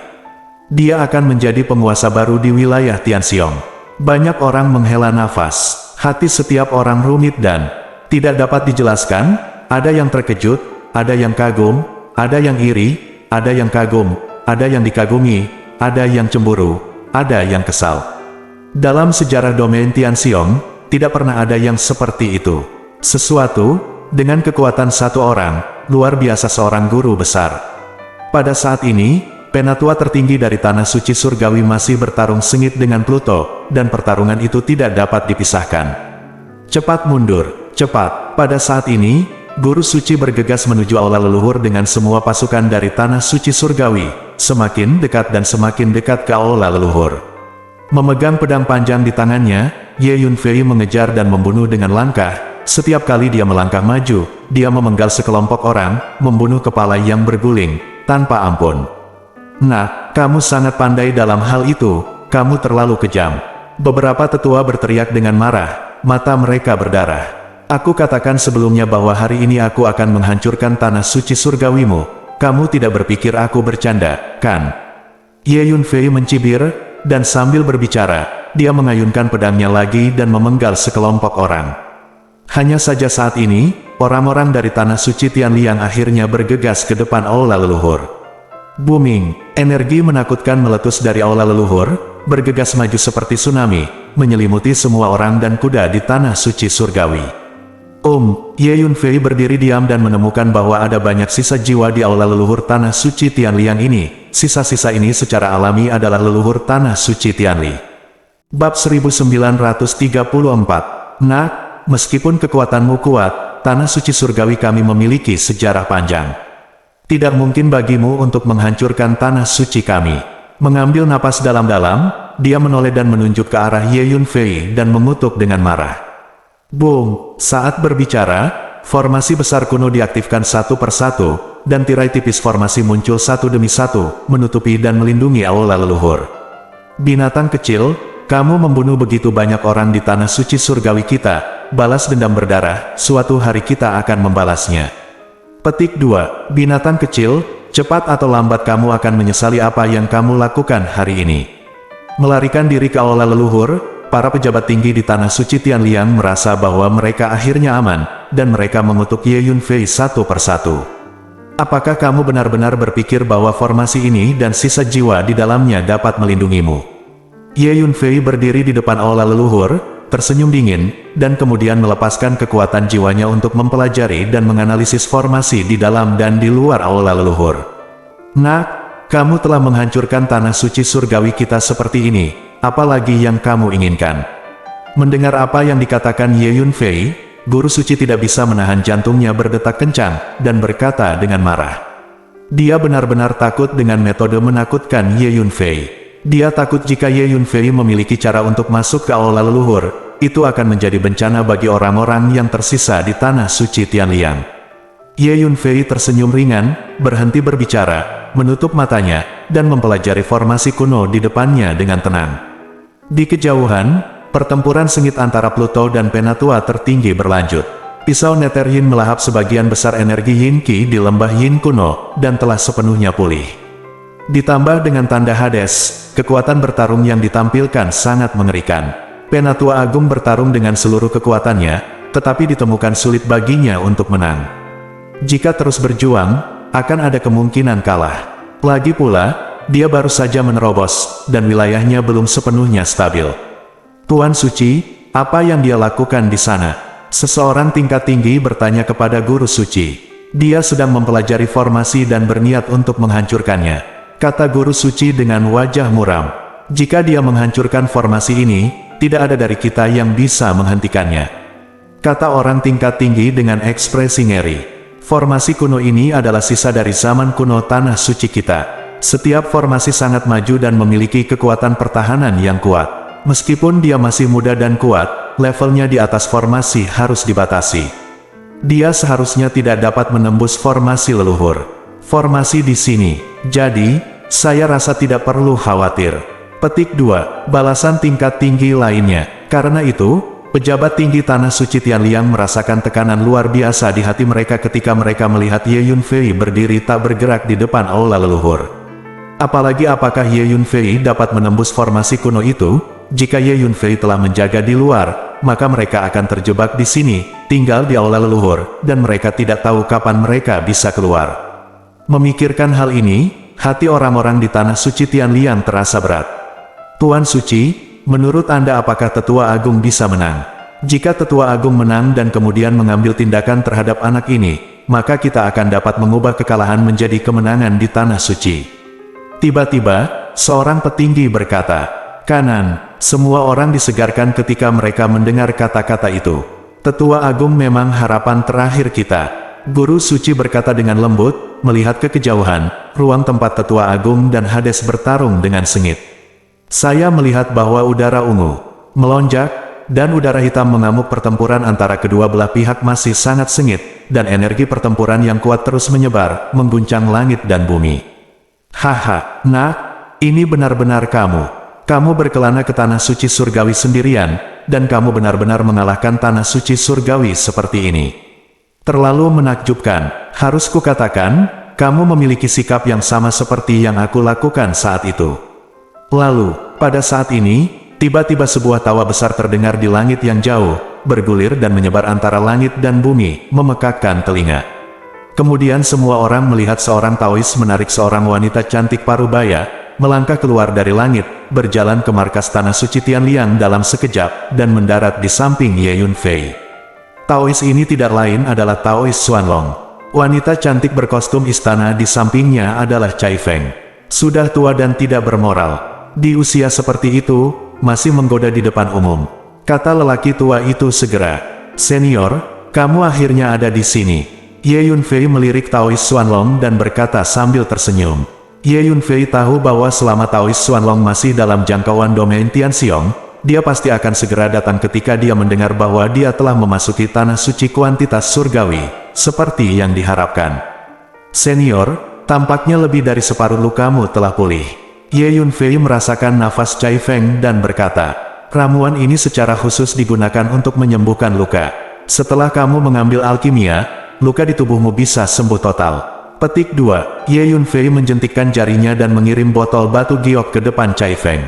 Dia akan menjadi penguasa baru di wilayah Tianxiong. Banyak orang menghela nafas. Hati setiap orang rumit dan tidak dapat dijelaskan. Ada yang terkejut, ada yang kagum, ada yang iri, ada yang kagum, ada yang dikagumi, ada yang cemburu, ada yang kesal. Dalam sejarah domain Tianxiong, tidak pernah ada yang seperti itu. Sesuatu, dengan kekuatan satu orang, luar biasa seorang guru besar. Pada saat ini, penatua tertinggi dari tanah suci surgawi masih bertarung sengit dengan Pluto, dan pertarungan itu tidak dapat dipisahkan. Cepat mundur, cepat. Pada saat ini, Guru Suci bergegas menuju aula leluhur dengan semua pasukan dari tanah suci surgawi, semakin dekat dan semakin dekat ke aula leluhur. Memegang pedang panjang di tangannya, Ye Yunfei mengejar dan membunuh dengan langkah. Setiap kali dia melangkah maju, dia memenggal sekelompok orang, membunuh kepala yang berguling, tanpa ampun. Nah, kamu sangat pandai dalam hal itu, kamu terlalu kejam. Beberapa tetua berteriak dengan marah, mata mereka berdarah. Aku katakan sebelumnya bahwa hari ini aku akan menghancurkan tanah suci surgawimu. Kamu tidak berpikir aku bercanda, kan? Ye Yunfei mencibir, dan sambil berbicara, dia mengayunkan pedangnya lagi dan memenggal sekelompok orang. Hanya saja saat ini, orang-orang dari tanah suci Tianliang akhirnya bergegas ke depan aula leluhur. Booming, energi menakutkan meletus dari aula leluhur, bergegas maju seperti tsunami, menyelimuti semua orang dan kuda di tanah suci surgawi. Ye Yunfei berdiri diam dan menemukan bahwa ada banyak sisa jiwa di aula leluhur tanah suci Tianliang ini. Sisa-sisa ini secara alami adalah leluhur tanah suci Tianli. Bab 1934. Nak, meskipun kekuatanmu kuat, tanah suci surgawi kami memiliki sejarah panjang. Tidak mungkin bagimu untuk menghancurkan tanah suci kami. Mengambil napas dalam-dalam, dia menoleh dan menunjuk ke arah Ye Yunfei dan mengutuk dengan marah. Boom! Saat berbicara, formasi besar kuno diaktifkan satu persatu, dan tirai tipis formasi muncul satu demi satu, menutupi dan melindungi aula leluhur. Binatang kecil, kamu membunuh begitu banyak orang di tanah suci surgawi kita, balas dendam berdarah, suatu hari kita akan membalasnya. Petik 2. Binatang kecil, cepat atau lambat kamu akan menyesali apa yang kamu lakukan hari ini. Melarikan diri ke aula leluhur, para pejabat tinggi di tanah suci Tianliang merasa bahwa mereka akhirnya aman, dan mereka mengutuk Ye Yunfei satu persatu. Apakah kamu benar-benar berpikir bahwa formasi ini dan sisa jiwa di dalamnya dapat melindungimu? Ye Yunfei berdiri di depan aula leluhur, tersenyum dingin, dan kemudian melepaskan kekuatan jiwanya untuk mempelajari dan menganalisis formasi di dalam dan di luar aula leluhur. Nak, kamu telah menghancurkan tanah suci surgawi kita seperti ini. Apalagi yang kamu inginkan? Mendengar apa yang dikatakan Ye Yunfei, Guru Suci tidak bisa menahan jantungnya berdetak kencang, dan berkata dengan marah. Dia benar-benar takut dengan metode menakutkan Ye Yunfei. Dia takut jika Ye Yunfei memiliki cara untuk masuk ke aula leluhur, itu akan menjadi bencana bagi orang-orang yang tersisa di tanah suci Tianliang. Ye Yunfei tersenyum ringan, berhenti berbicara, menutup matanya, dan mempelajari formasi kuno di depannya dengan tenang. Di kejauhan, pertempuran sengit antara Pluto dan Penatua tertinggi berlanjut. Pisau Nether Yin melahap sebagian besar energi Yin Qi di lembah Yin kuno, dan telah sepenuhnya pulih. Ditambah dengan tanda Hades, kekuatan bertarung yang ditampilkan sangat mengerikan. Penatua Agung bertarung dengan seluruh kekuatannya, tetapi ditemukan sulit baginya untuk menang. Jika terus berjuang, akan ada kemungkinan kalah. Lagi pula, dia baru saja menerobos, dan wilayahnya belum sepenuhnya stabil. Tuan Suci, apa yang dia lakukan di sana? Seseorang tingkat tinggi bertanya kepada Guru Suci. Dia sedang mempelajari formasi dan berniat untuk menghancurkannya, kata Guru Suci dengan wajah muram. Jika dia menghancurkan formasi ini, tidak ada dari kita yang bisa menghentikannya, kata orang tingkat tinggi dengan ekspresi ngeri. Formasi kuno ini adalah sisa dari zaman kuno tanah suci kita. Setiap formasi sangat maju dan memiliki kekuatan pertahanan yang kuat. Meskipun dia masih muda dan kuat, levelnya di atas formasi harus dibatasi. Dia seharusnya tidak dapat menembus formasi leluhur. Formasi di sini. Jadi, saya rasa tidak perlu khawatir. Petik 2. Balasan tingkat tinggi lainnya. Karena itu, pejabat tinggi Tanah Suci Tianliang merasakan tekanan luar biasa di hati mereka ketika mereka melihat Ye Yunfei berdiri tak bergerak di depan aula leluhur. Apalagi apakah Ye Yunfei dapat menembus formasi kuno itu? Jika Ye Yunfei telah menjaga di luar, maka mereka akan terjebak di sini, tinggal di aula leluhur, dan mereka tidak tahu kapan mereka bisa keluar. Memikirkan hal ini, hati orang-orang di Tanah Suci Tianliang terasa berat. Tuan Suci, menurut Anda apakah Tetua Agung bisa menang? Jika Tetua Agung menang dan kemudian mengambil tindakan terhadap anak ini, maka kita akan dapat mengubah kekalahan menjadi kemenangan di Tanah Suci. Tiba-tiba, seorang petinggi berkata, "Kanan." Semua orang disegarkan ketika mereka mendengar kata-kata itu. Tetua Agung memang harapan terakhir kita. Guru Suci berkata dengan lembut, melihat ke kejauhan, ruang tempat Tetua Agung dan Hades bertarung dengan sengit. Saya melihat bahwa udara ungu melonjak, dan udara hitam mengamuk. Pertempuran antara kedua belah pihak masih sangat sengit, dan energi pertempuran yang kuat terus menyebar, mengguncang langit dan bumi. Haha, nak, ini benar-benar kamu. Kamu berkelana ke Tanah Suci Surgawi sendirian, dan kamu benar-benar mengalahkan Tanah Suci Surgawi seperti ini. Terlalu menakjubkan, harus kukatakan, kamu memiliki sikap yang sama seperti yang aku lakukan saat itu. Lalu, pada saat ini, tiba-tiba sebuah tawa besar terdengar di langit yang jauh, bergulir dan menyebar antara langit dan bumi, memekakkan telinga. Kemudian semua orang melihat seorang Taois menarik seorang wanita cantik parubaya, melangkah keluar dari langit, berjalan ke markas Tanah Suci Tianliang dalam sekejap, dan mendarat di samping Ye Yunfei. Taois ini tidak lain adalah Taois Xuanlong. Wanita cantik berkostum istana di sampingnya adalah Cai Feng. Sudah tua dan tidak bermoral. Di usia seperti itu, masih menggoda di depan umum. Kata lelaki tua itu segera, "Senior, kamu akhirnya ada di sini." Ye Yunfei melirik Taois Xuanlong dan berkata sambil tersenyum. Ye Yunfei tahu bahwa selama Taois Xuanlong masih dalam jangkauan domain Tianxiong, dia pasti akan segera datang ketika dia mendengar bahwa dia telah memasuki Tanah Suci kuantitas surgawi, seperti yang diharapkan. "Senior, tampaknya lebih dari separuh lukamu telah pulih." Ye Yunfei merasakan nafas Cai Feng dan berkata, "Ramuan ini secara khusus digunakan untuk menyembuhkan luka. Setelah kamu mengambil alkimia, luka di tubuhmu bisa sembuh total." Petik 2. Ye Yunfei menjentikkan jarinya dan mengirim botol batu giok ke depan Cai Feng.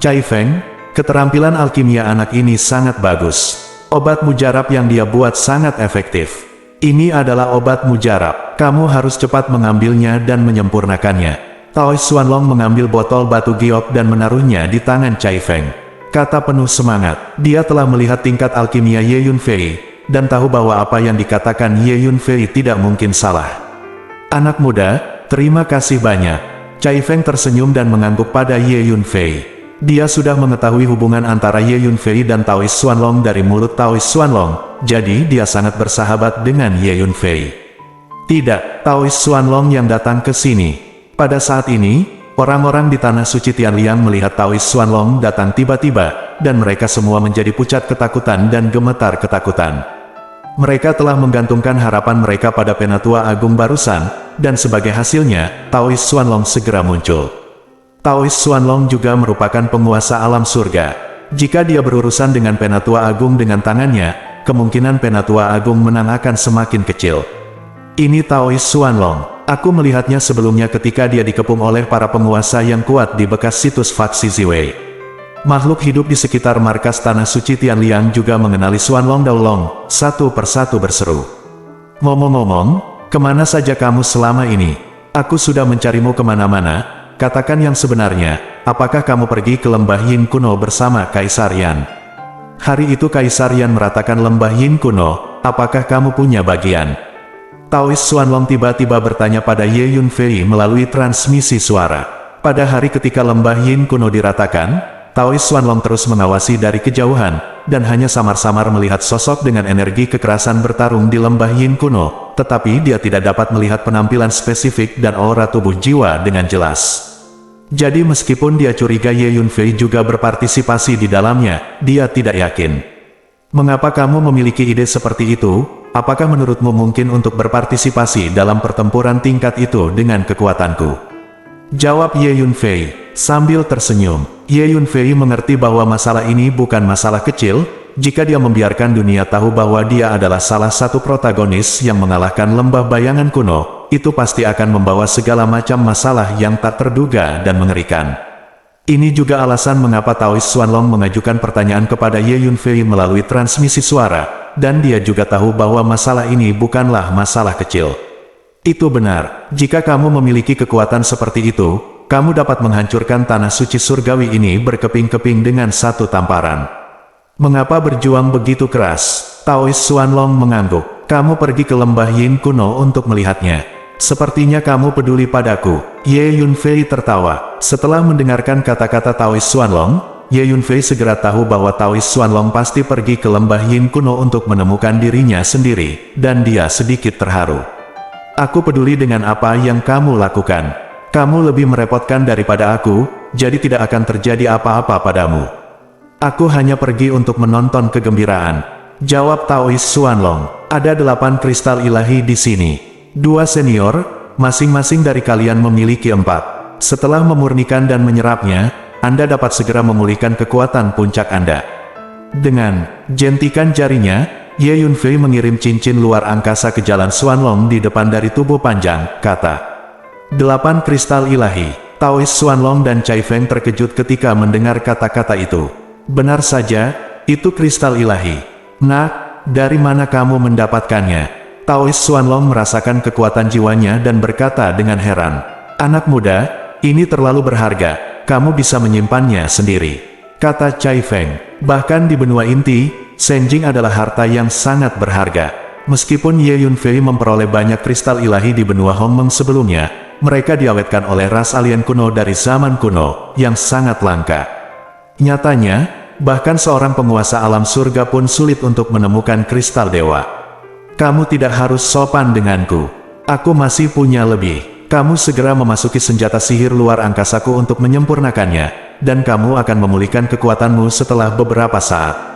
"Cai Feng, keterampilan alkimia anak ini sangat bagus. Obat mujarab yang dia buat sangat efektif. Ini adalah obat mujarab. Kamu harus cepat mengambilnya dan menyempurnakannya." Taois Xuanlong mengambil botol batu giok dan menaruhnya di tangan Cai Feng. Kata penuh semangat, dia telah melihat tingkat alkimia Ye Yunfei, dan tahu bahwa apa yang dikatakan Ye Yunfei tidak mungkin salah. "Anak muda, terima kasih banyak." Cai Feng tersenyum dan mengangguk pada Ye Yunfei. Dia sudah mengetahui hubungan antara Ye Yunfei dan Taois Xuanlong dari mulut Taois Xuanlong, jadi dia sangat bersahabat dengan Ye Yunfei. Tidak, Taois Xuanlong yang datang ke sini. Pada saat ini, orang-orang di Tanah Suci Tianliang melihat Taois Xuanlong datang tiba-tiba, dan mereka semua menjadi pucat ketakutan dan gemetar ketakutan. Mereka telah menggantungkan harapan mereka pada Penatua Agung barusan, dan sebagai hasilnya, Taois Xuanlong segera muncul. Taois Xuanlong juga merupakan penguasa alam surga. Jika dia berurusan dengan Penatua Agung dengan tangannya, kemungkinan Penatua Agung menang akan semakin kecil. Ini Taois Xuanlong. Aku melihatnya sebelumnya ketika dia dikepung oleh para penguasa yang kuat di bekas situs faksi Ziwei. Makhluk hidup di sekitar markas Tanah Suci Tianliang juga mengenali Xuanlong Daolong, satu persatu berseru. "Ngomong-ngomong, kemana saja kamu selama ini? Aku sudah mencarimu kemana-mana. Katakan yang sebenarnya, apakah kamu pergi ke Lembah Yin kuno bersama Kaisar Yan?" Hari itu Kaisar Yan meratakan Lembah Yin kuno, apakah kamu punya bagian? Taois Xuanlong tiba-tiba bertanya pada Ye Yunfei melalui transmisi suara. Pada hari ketika Lembah Yin kuno diratakan, Taois Xuanlong terus mengawasi dari kejauhan, dan hanya samar-samar melihat sosok dengan energi kekerasan bertarung di lembah Yin kuno, tetapi dia tidak dapat melihat penampilan spesifik dan aura tubuh jiwa dengan jelas. Jadi meskipun dia curiga Ye Yunfei juga berpartisipasi di dalamnya, dia tidak yakin. Mengapa kamu memiliki ide seperti itu? Apakah menurutmu mungkin untuk berpartisipasi dalam pertempuran tingkat itu dengan kekuatanku? Jawab Ye Yunfei, sambil tersenyum. Ye Yunfei mengerti bahwa masalah ini bukan masalah kecil, jika dia membiarkan dunia tahu bahwa dia adalah salah satu protagonis yang mengalahkan lembah bayangan kuno, itu pasti akan membawa segala macam masalah yang tak terduga dan mengerikan. Ini juga alasan mengapa Taoist Xuanlong mengajukan pertanyaan kepada Ye Yunfei melalui transmisi suara, dan dia juga tahu bahwa masalah ini bukanlah masalah kecil. Itu benar, jika kamu memiliki kekuatan seperti itu, kamu dapat menghancurkan tanah suci surgawi ini berkeping-keping dengan satu tamparan. Mengapa berjuang begitu keras? Taoist Xuanlong mengangguk. Kamu pergi ke lembah Yin kuno untuk melihatnya. Sepertinya kamu peduli padaku. Ye Yunfei tertawa. Setelah mendengarkan kata-kata Taoist Xuanlong, Ye Yunfei segera tahu bahwa Taoist Xuanlong pasti pergi ke lembah Yin kuno untuk menemukan dirinya sendiri, dan dia sedikit terharu. Aku peduli dengan apa yang kamu lakukan. Kamu lebih merepotkan daripada aku, jadi tidak akan terjadi apa-apa padamu. Aku hanya pergi untuk menonton kegembiraan. Jawab Taoist Xuanlong. Ada 8 kristal ilahi di sini. 2 senior, masing-masing dari kalian memiliki 4. Setelah memurnikan dan menyerapnya, Anda dapat segera memulihkan kekuatan puncak Anda. Dengan jentikan jarinya, Ye Yunfei mengirim cincin luar angkasa ke jalan Xuanlong di depan dari tubuh panjang, kata. 8 kristal ilahi. Taoist Xuanlong dan Cai Feng terkejut ketika mendengar kata-kata itu. Benar saja, itu kristal ilahi. Nak, dari mana kamu mendapatkannya? Taoist Xuanlong merasakan kekuatan jiwanya dan berkata dengan heran. Anak muda, ini terlalu berharga, kamu bisa menyimpannya sendiri. Kata Cai Feng. Bahkan di benua inti, Senjing adalah harta yang sangat berharga. Meskipun Ye Yunfei memperoleh banyak kristal ilahi di benua Hongmeng sebelumnya, mereka diawetkan oleh ras alien kuno dari zaman kuno, yang sangat langka. Nyatanya, bahkan seorang penguasa alam surga pun sulit untuk menemukan kristal dewa. Kamu tidak harus sopan denganku. Aku masih punya lebih. Kamu segera memasuki senjata sihir luar angkasaku untuk menyempurnakannya, dan kamu akan memulihkan kekuatanmu setelah beberapa saat.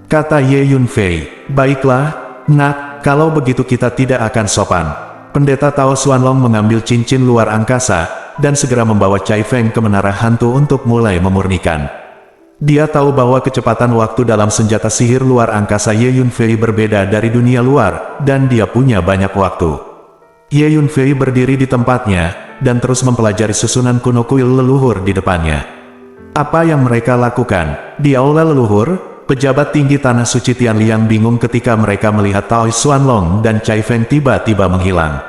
Kata Ye Yunfei. Baiklah, nak, kalau begitu kita tidak akan sopan. Pendeta Tao Xuanlong mengambil cincin luar angkasa, dan segera membawa Cai Feng ke menara hantu untuk mulai memurnikan. Dia tahu bahwa kecepatan waktu dalam senjata sihir luar angkasa Ye Yunfei berbeda dari dunia luar, dan dia punya banyak waktu. Ye Yunfei berdiri di tempatnya, dan terus mempelajari susunan kuno kuil leluhur di depannya. Apa yang mereka lakukan? Di aula leluhur, pejabat tinggi tanah suci Tianliang bingung ketika mereka melihat Taoist Xuanlong dan Cai Feng tiba-tiba menghilang.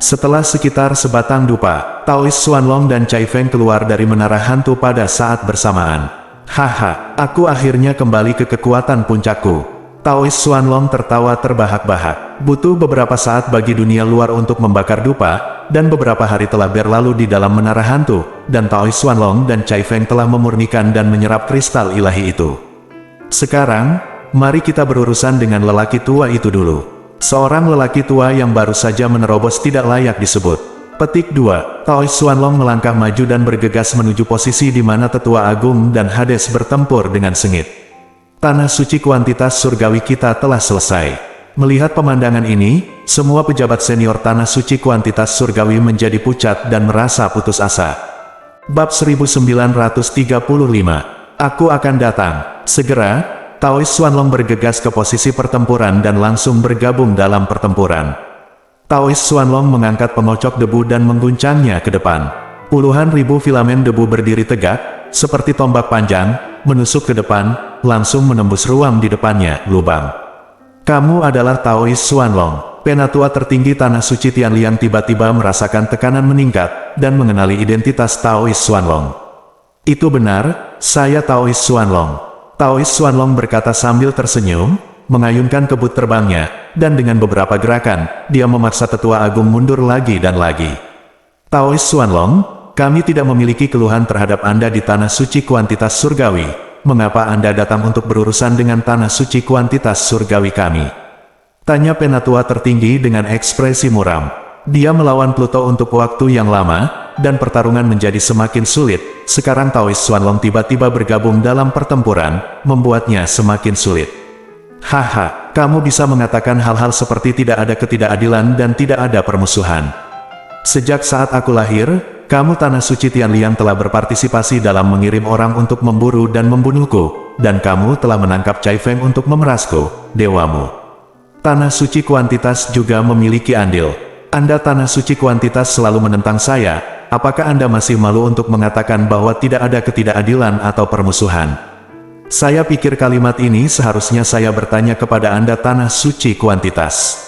Setelah sekitar sebatang dupa, Taoist Xuanlong dan Cai Feng keluar dari menara hantu pada saat bersamaan. Haha, aku akhirnya kembali ke kekuatan puncakku. Taoist Xuanlong tertawa terbahak-bahak. Butuh beberapa saat bagi dunia luar untuk membakar dupa, dan beberapa hari telah berlalu di dalam menara hantu, dan Taoist Xuanlong dan Cai Feng telah memurnikan dan menyerap kristal ilahi itu. Sekarang, mari kita berurusan dengan lelaki tua itu dulu. Seorang lelaki tua yang baru saja menerobos tidak layak disebut. Petik 2. Taoist Xuanlong melangkah maju dan bergegas menuju posisi di mana Tetua Agung dan Hades bertempur dengan sengit. Tanah suci kuantitas surgawi kita telah selesai. Melihat pemandangan ini, semua pejabat senior tanah suci kuantitas surgawi menjadi pucat dan merasa putus asa. Bab 1935. Aku akan datang. Segera, Taoist Xuanlong bergegas ke posisi pertempuran dan langsung bergabung dalam pertempuran. Taoist Xuanlong mengangkat pengocok debu dan mengguncangnya ke depan. Puluhan ribu filamen debu berdiri tegak, seperti tombak panjang, menusuk ke depan, langsung menembus ruang di depannya, lubang. Kamu adalah Taoist Xuanlong. Penatua tertinggi tanah suci Tianliang tiba-tiba merasakan tekanan meningkat, dan mengenali identitas Taoist Xuanlong. Itu benar, saya Taoist Xuanlong. Taoist Xuanlong berkata sambil tersenyum, mengayunkan kebut terbangnya, dan dengan beberapa gerakan, dia memaksa Tetua Agung mundur lagi dan lagi. Taoist Xuanlong, kami tidak memiliki keluhan terhadap Anda di tanah suci kuantitas surgawi. mengapa Anda datang untuk berurusan dengan tanah suci kuantitas surgawi kami? Tanya penatua tertinggi dengan ekspresi muram. Dia melawan Pluto untuk waktu yang lama, dan pertarungan menjadi semakin sulit. Sekarang Taoist Xuanlong tiba-tiba bergabung dalam pertempuran, membuatnya semakin sulit. Haha, kamu bisa mengatakan hal-hal seperti tidak ada ketidakadilan dan tidak ada permusuhan. Sejak saat aku lahir, kamu Tanah Suci Tianliang telah berpartisipasi dalam mengirim orang untuk memburu dan membunuhku, dan kamu telah menangkap Cai Feng untuk memerasku, dewamu. Tanah Suci Kuantitas juga memiliki andil. Anda Tanah Suci Kuantitas selalu menentang saya, apakah Anda masih malu untuk mengatakan bahwa tidak ada ketidakadilan atau permusuhan? Saya pikir kalimat ini seharusnya saya bertanya kepada Anda Tanah Suci Kuantitas.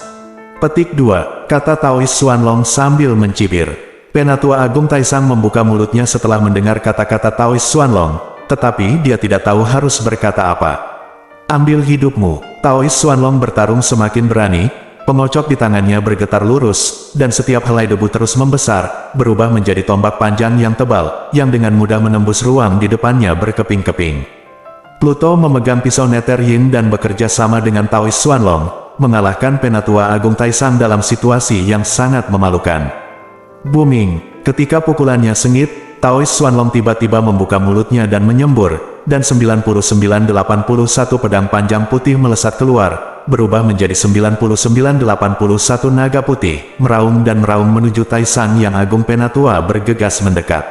Petik 2, kata Taoist Xuanlong sambil mencibir. Penatua Agung Taisang membuka mulutnya setelah mendengar kata-kata Taoist Xuanlong, tetapi dia tidak tahu harus berkata apa. Ambil hidupmu. Taoist Xuanlong bertarung semakin berani, pengocok di tangannya bergetar lurus, dan setiap helai debu terus membesar, berubah menjadi tombak panjang yang tebal, yang dengan mudah menembus ruang di depannya berkeping-keping. Pluto memegang pisau Nether Yin dan bekerja sama dengan Taoist Xuanlong, mengalahkan Penatua Agung Taisang dalam situasi yang sangat memalukan. Booming, ketika pukulannya sengit, Taoist Xuanlong tiba-tiba membuka mulutnya dan menyembur, dan 9981 pedang panjang putih melesat keluar, berubah menjadi 9981 naga putih, meraung dan meraung menuju Taisang yang Agung Penatua bergegas mendekat.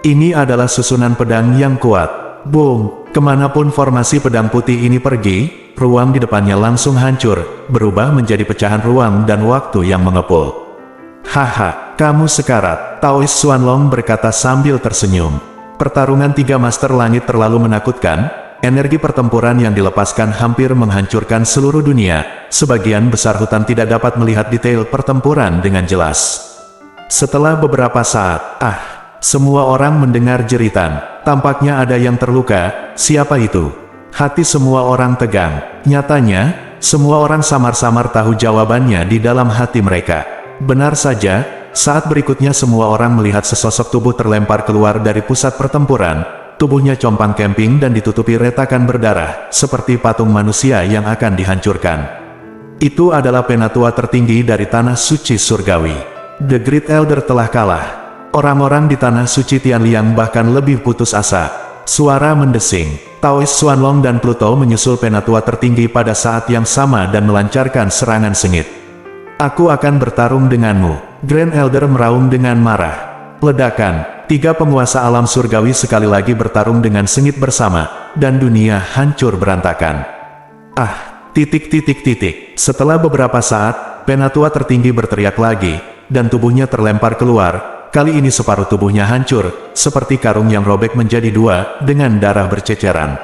Ini adalah susunan pedang yang kuat. Boom! Kemanapun formasi pedang putih ini pergi, ruang di depannya langsung hancur, berubah menjadi pecahan ruang dan waktu yang mengepul. Haha, kamu sekarat, Taoist Xuanlong berkata sambil tersenyum. Pertarungan tiga Master Langit terlalu menakutkan, energi pertempuran yang dilepaskan hampir menghancurkan seluruh dunia, sebagian besar hutan tidak dapat melihat detail pertempuran dengan jelas. Setelah beberapa saat, semua orang mendengar jeritan. Tampaknya ada yang terluka. Siapa itu? Hati semua orang tegang. Nyatanya, semua orang samar-samar tahu jawabannya di dalam hati mereka. Benar saja, saat berikutnya semua orang melihat sesosok tubuh terlempar keluar dari pusat pertempuran. Tubuhnya compang-camping dan ditutupi retakan berdarah, seperti patung manusia yang akan dihancurkan. Itu adalah penatua tertinggi dari Tanah Suci Surgawi. The Great Elder telah kalah. Orang-orang di Tanah Suci Tianliang bahkan lebih putus asa. Suara mendesing. Taoist Xuanlong dan Pluto menyusul penatua tertinggi pada saat yang sama dan melancarkan serangan sengit. Aku akan bertarung denganmu. Grand Elder meraung dengan marah. Ledakan. Tiga penguasa alam surgawi sekali lagi bertarung dengan sengit bersama, dan dunia hancur berantakan. Setelah beberapa saat, penatua tertinggi berteriak lagi, dan tubuhnya terlempar keluar. Kali ini separuh tubuhnya hancur, seperti karung yang robek menjadi dua, dengan darah berceceran.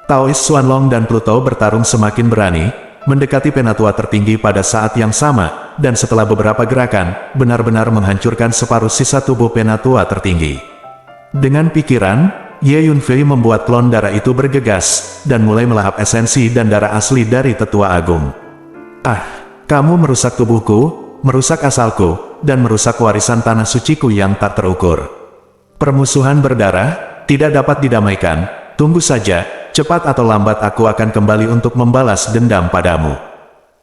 Taoist Xuanlong dan Pluto bertarung semakin berani, mendekati penatua tertinggi pada saat yang sama, dan setelah beberapa gerakan, benar-benar menghancurkan separuh sisa tubuh penatua tertinggi. Dengan pikiran, Ye Yunfei membuat klon darah itu bergegas, dan mulai melahap esensi dan darah asli dari tetua agung. Kamu merusak tubuhku, merusak asalku, dan merusak warisan tanah suciku yang tak terukur. Permusuhan berdarah, tidak dapat didamaikan. Tunggu saja, cepat atau lambat aku akan kembali untuk membalas dendam padamu.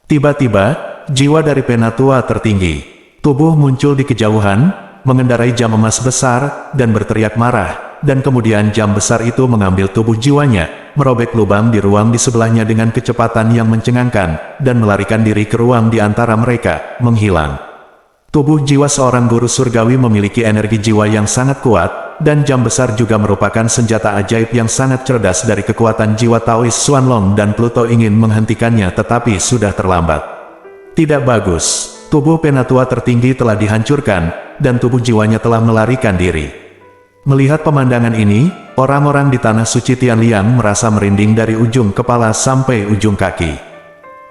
Tiba-tiba, jiwa dari penatua tertinggi. Tubuh muncul di kejauhan, mengendarai jam emas besar, dan berteriak marah, dan kemudian jam besar itu mengambil tubuh jiwanya, merobek lubang di ruang di sebelahnya dengan kecepatan yang mencengangkan, dan melarikan diri ke ruang di antara mereka, menghilang. Tubuh jiwa seorang guru surgawi memiliki energi jiwa yang sangat kuat, dan jam besar juga merupakan senjata ajaib yang sangat cerdas dari kekuatan jiwa Taoist Xuanlong dan Pluto ingin menghentikannya tetapi sudah terlambat. Tidak bagus, tubuh penatua tertinggi telah dihancurkan, dan tubuh jiwanya telah melarikan diri. Melihat pemandangan ini, orang-orang di Tanah Suci Tianliang merasa merinding dari ujung kepala sampai ujung kaki.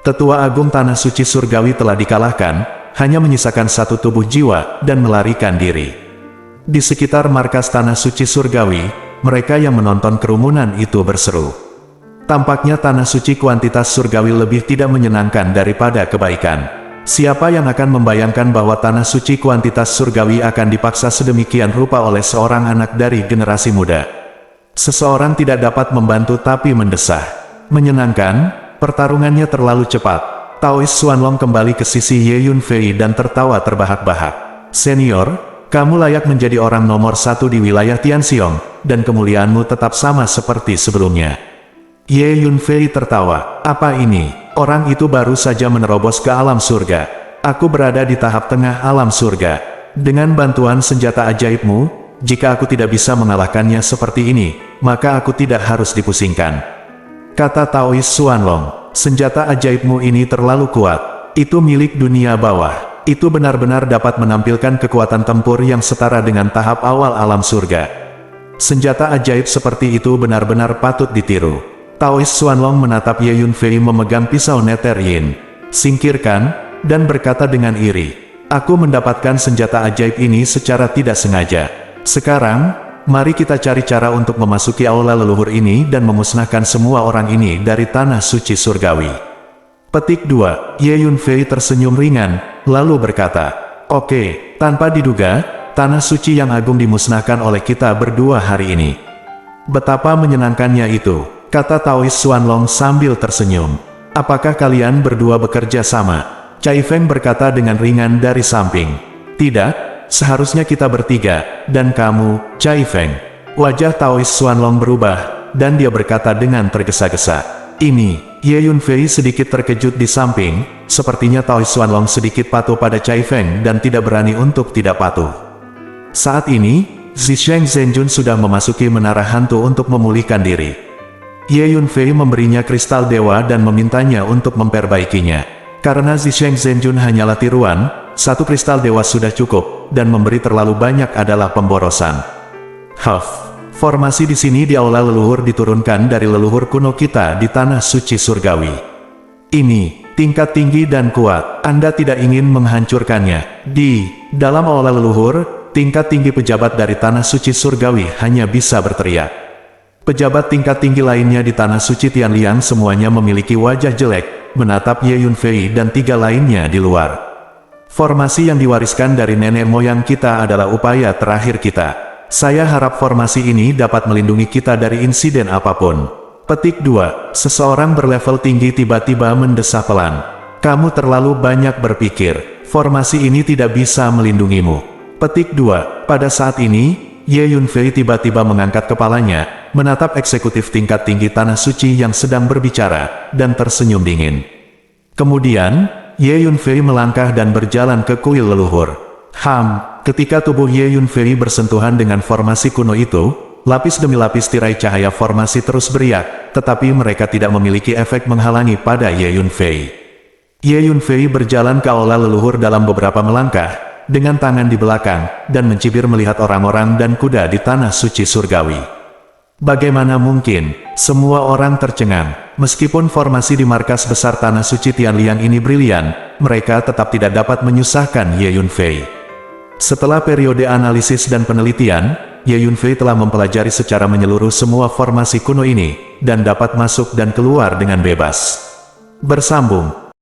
Tetua Agung Tanah Suci Surgawi telah dikalahkan, hanya menyisakan satu tubuh jiwa, dan melarikan diri. Di sekitar markas Tanah Suci Surgawi, mereka yang menonton kerumunan itu berseru. Tampaknya Tanah Suci Kuantitas Surgawi lebih tidak menyenangkan daripada kebaikan. Siapa yang akan membayangkan bahwa Tanah Suci Kuantitas Surgawi akan dipaksa sedemikian rupa oleh seorang anak dari generasi muda? Seseorang tidak dapat membantu tapi mendesah. Menyenangkan, pertarungannya terlalu cepat. Taoist Xuanlong kembali ke sisi Ye Yunfei dan tertawa terbahak-bahak. Senior, kamu layak menjadi orang nomor 1 di wilayah Tianxiong, dan kemuliaanmu tetap sama seperti sebelumnya. Ye Yunfei tertawa. Apa ini? Orang itu baru saja menerobos ke alam surga. Aku berada di tahap tengah alam surga. Dengan bantuan senjata ajaibmu, jika aku tidak bisa mengalahkannya seperti ini, maka aku tidak harus dipusingkan. Kata Taoist Xuanlong, senjata ajaibmu ini terlalu kuat. Itu milik dunia bawah. Itu benar-benar dapat menampilkan kekuatan tempur yang setara dengan tahap awal alam surga. Senjata ajaib seperti itu benar-benar patut ditiru. Taoist Xuanlong menatap Ye Yunfei memegang pisau neter yin. Singkirkan, dan berkata dengan iri, aku mendapatkan senjata ajaib ini secara tidak sengaja. Sekarang, mari kita cari cara untuk memasuki aula leluhur ini dan memusnahkan semua orang ini dari tanah suci surgawi. Petik 2. Ye Yunfei tersenyum ringan, lalu berkata, oke, tanpa diduga, tanah suci yang agung dimusnahkan oleh kita berdua hari ini. Betapa menyenangkannya itu, kata Taoist Xuanlong sambil tersenyum. Apakah kalian berdua bekerja sama? Cai Feng berkata dengan ringan dari samping. Tidak, seharusnya kita bertiga, dan kamu, Cai Feng. Wajah Taoist Xuanlong berubah, dan dia berkata dengan tergesa-gesa. Ini, Ye Yunfei sedikit terkejut di samping, sepertinya Taoist Xuanlong sedikit patuh pada Cai Feng dan tidak berani untuk tidak patuh. Saat ini, Zisheng Zhenjun sudah memasuki menara hantu untuk memulihkan diri. Ye Yunfei memberinya kristal dewa dan memintanya untuk memperbaikinya. Karena Zisheng Zhenjun hanyalah tiruan, 1 kristal dewa sudah cukup, dan memberi terlalu banyak adalah pemborosan. Formasi di sini di aula leluhur diturunkan dari leluhur kuno kita di tanah suci surgawi. Ini, tingkat tinggi dan kuat, Anda tidak ingin menghancurkannya. Di dalam aula leluhur, tingkat tinggi pejabat dari tanah suci surgawi hanya bisa berteriak. Pejabat tingkat tinggi lainnya di tanah suci Tianliang semuanya memiliki wajah jelek, menatap Ye Yunfei dan 3 lainnya di luar. Formasi yang diwariskan dari nenek moyang kita adalah upaya terakhir kita. Saya harap formasi ini dapat melindungi kita dari insiden apapun. Petik 2. Seseorang berlevel tinggi tiba-tiba mendesah pelan. Kamu terlalu banyak berpikir. Formasi ini tidak bisa melindungimu. Petik 2. Pada saat ini, Ye Yunfei tiba-tiba mengangkat kepalanya, menatap eksekutif tingkat tinggi tanah suci yang sedang berbicara, dan tersenyum dingin. Kemudian, Ye Yunfei melangkah dan berjalan ke kuil leluhur. Ketika tubuh Ye Yunfei bersentuhan dengan formasi kuno itu, lapis demi lapis tirai cahaya formasi terus beriak, tetapi mereka tidak memiliki efek menghalangi pada Ye Yunfei. Ye Yunfei berjalan ke aula leluhur dalam beberapa melangkah, dengan tangan di belakang, dan mencibir melihat orang-orang dan kuda di tanah suci surgawi. Bagaimana mungkin? Semua orang tercengang. Meskipun formasi di markas besar tanah suci Tianliang ini brilian, mereka tetap tidak dapat menyusahkan Ye Yunfei. Setelah periode analisis dan penelitian, Ye Yunfei telah mempelajari secara menyeluruh semua formasi kuno ini, dan dapat masuk dan keluar dengan bebas. Bersambung.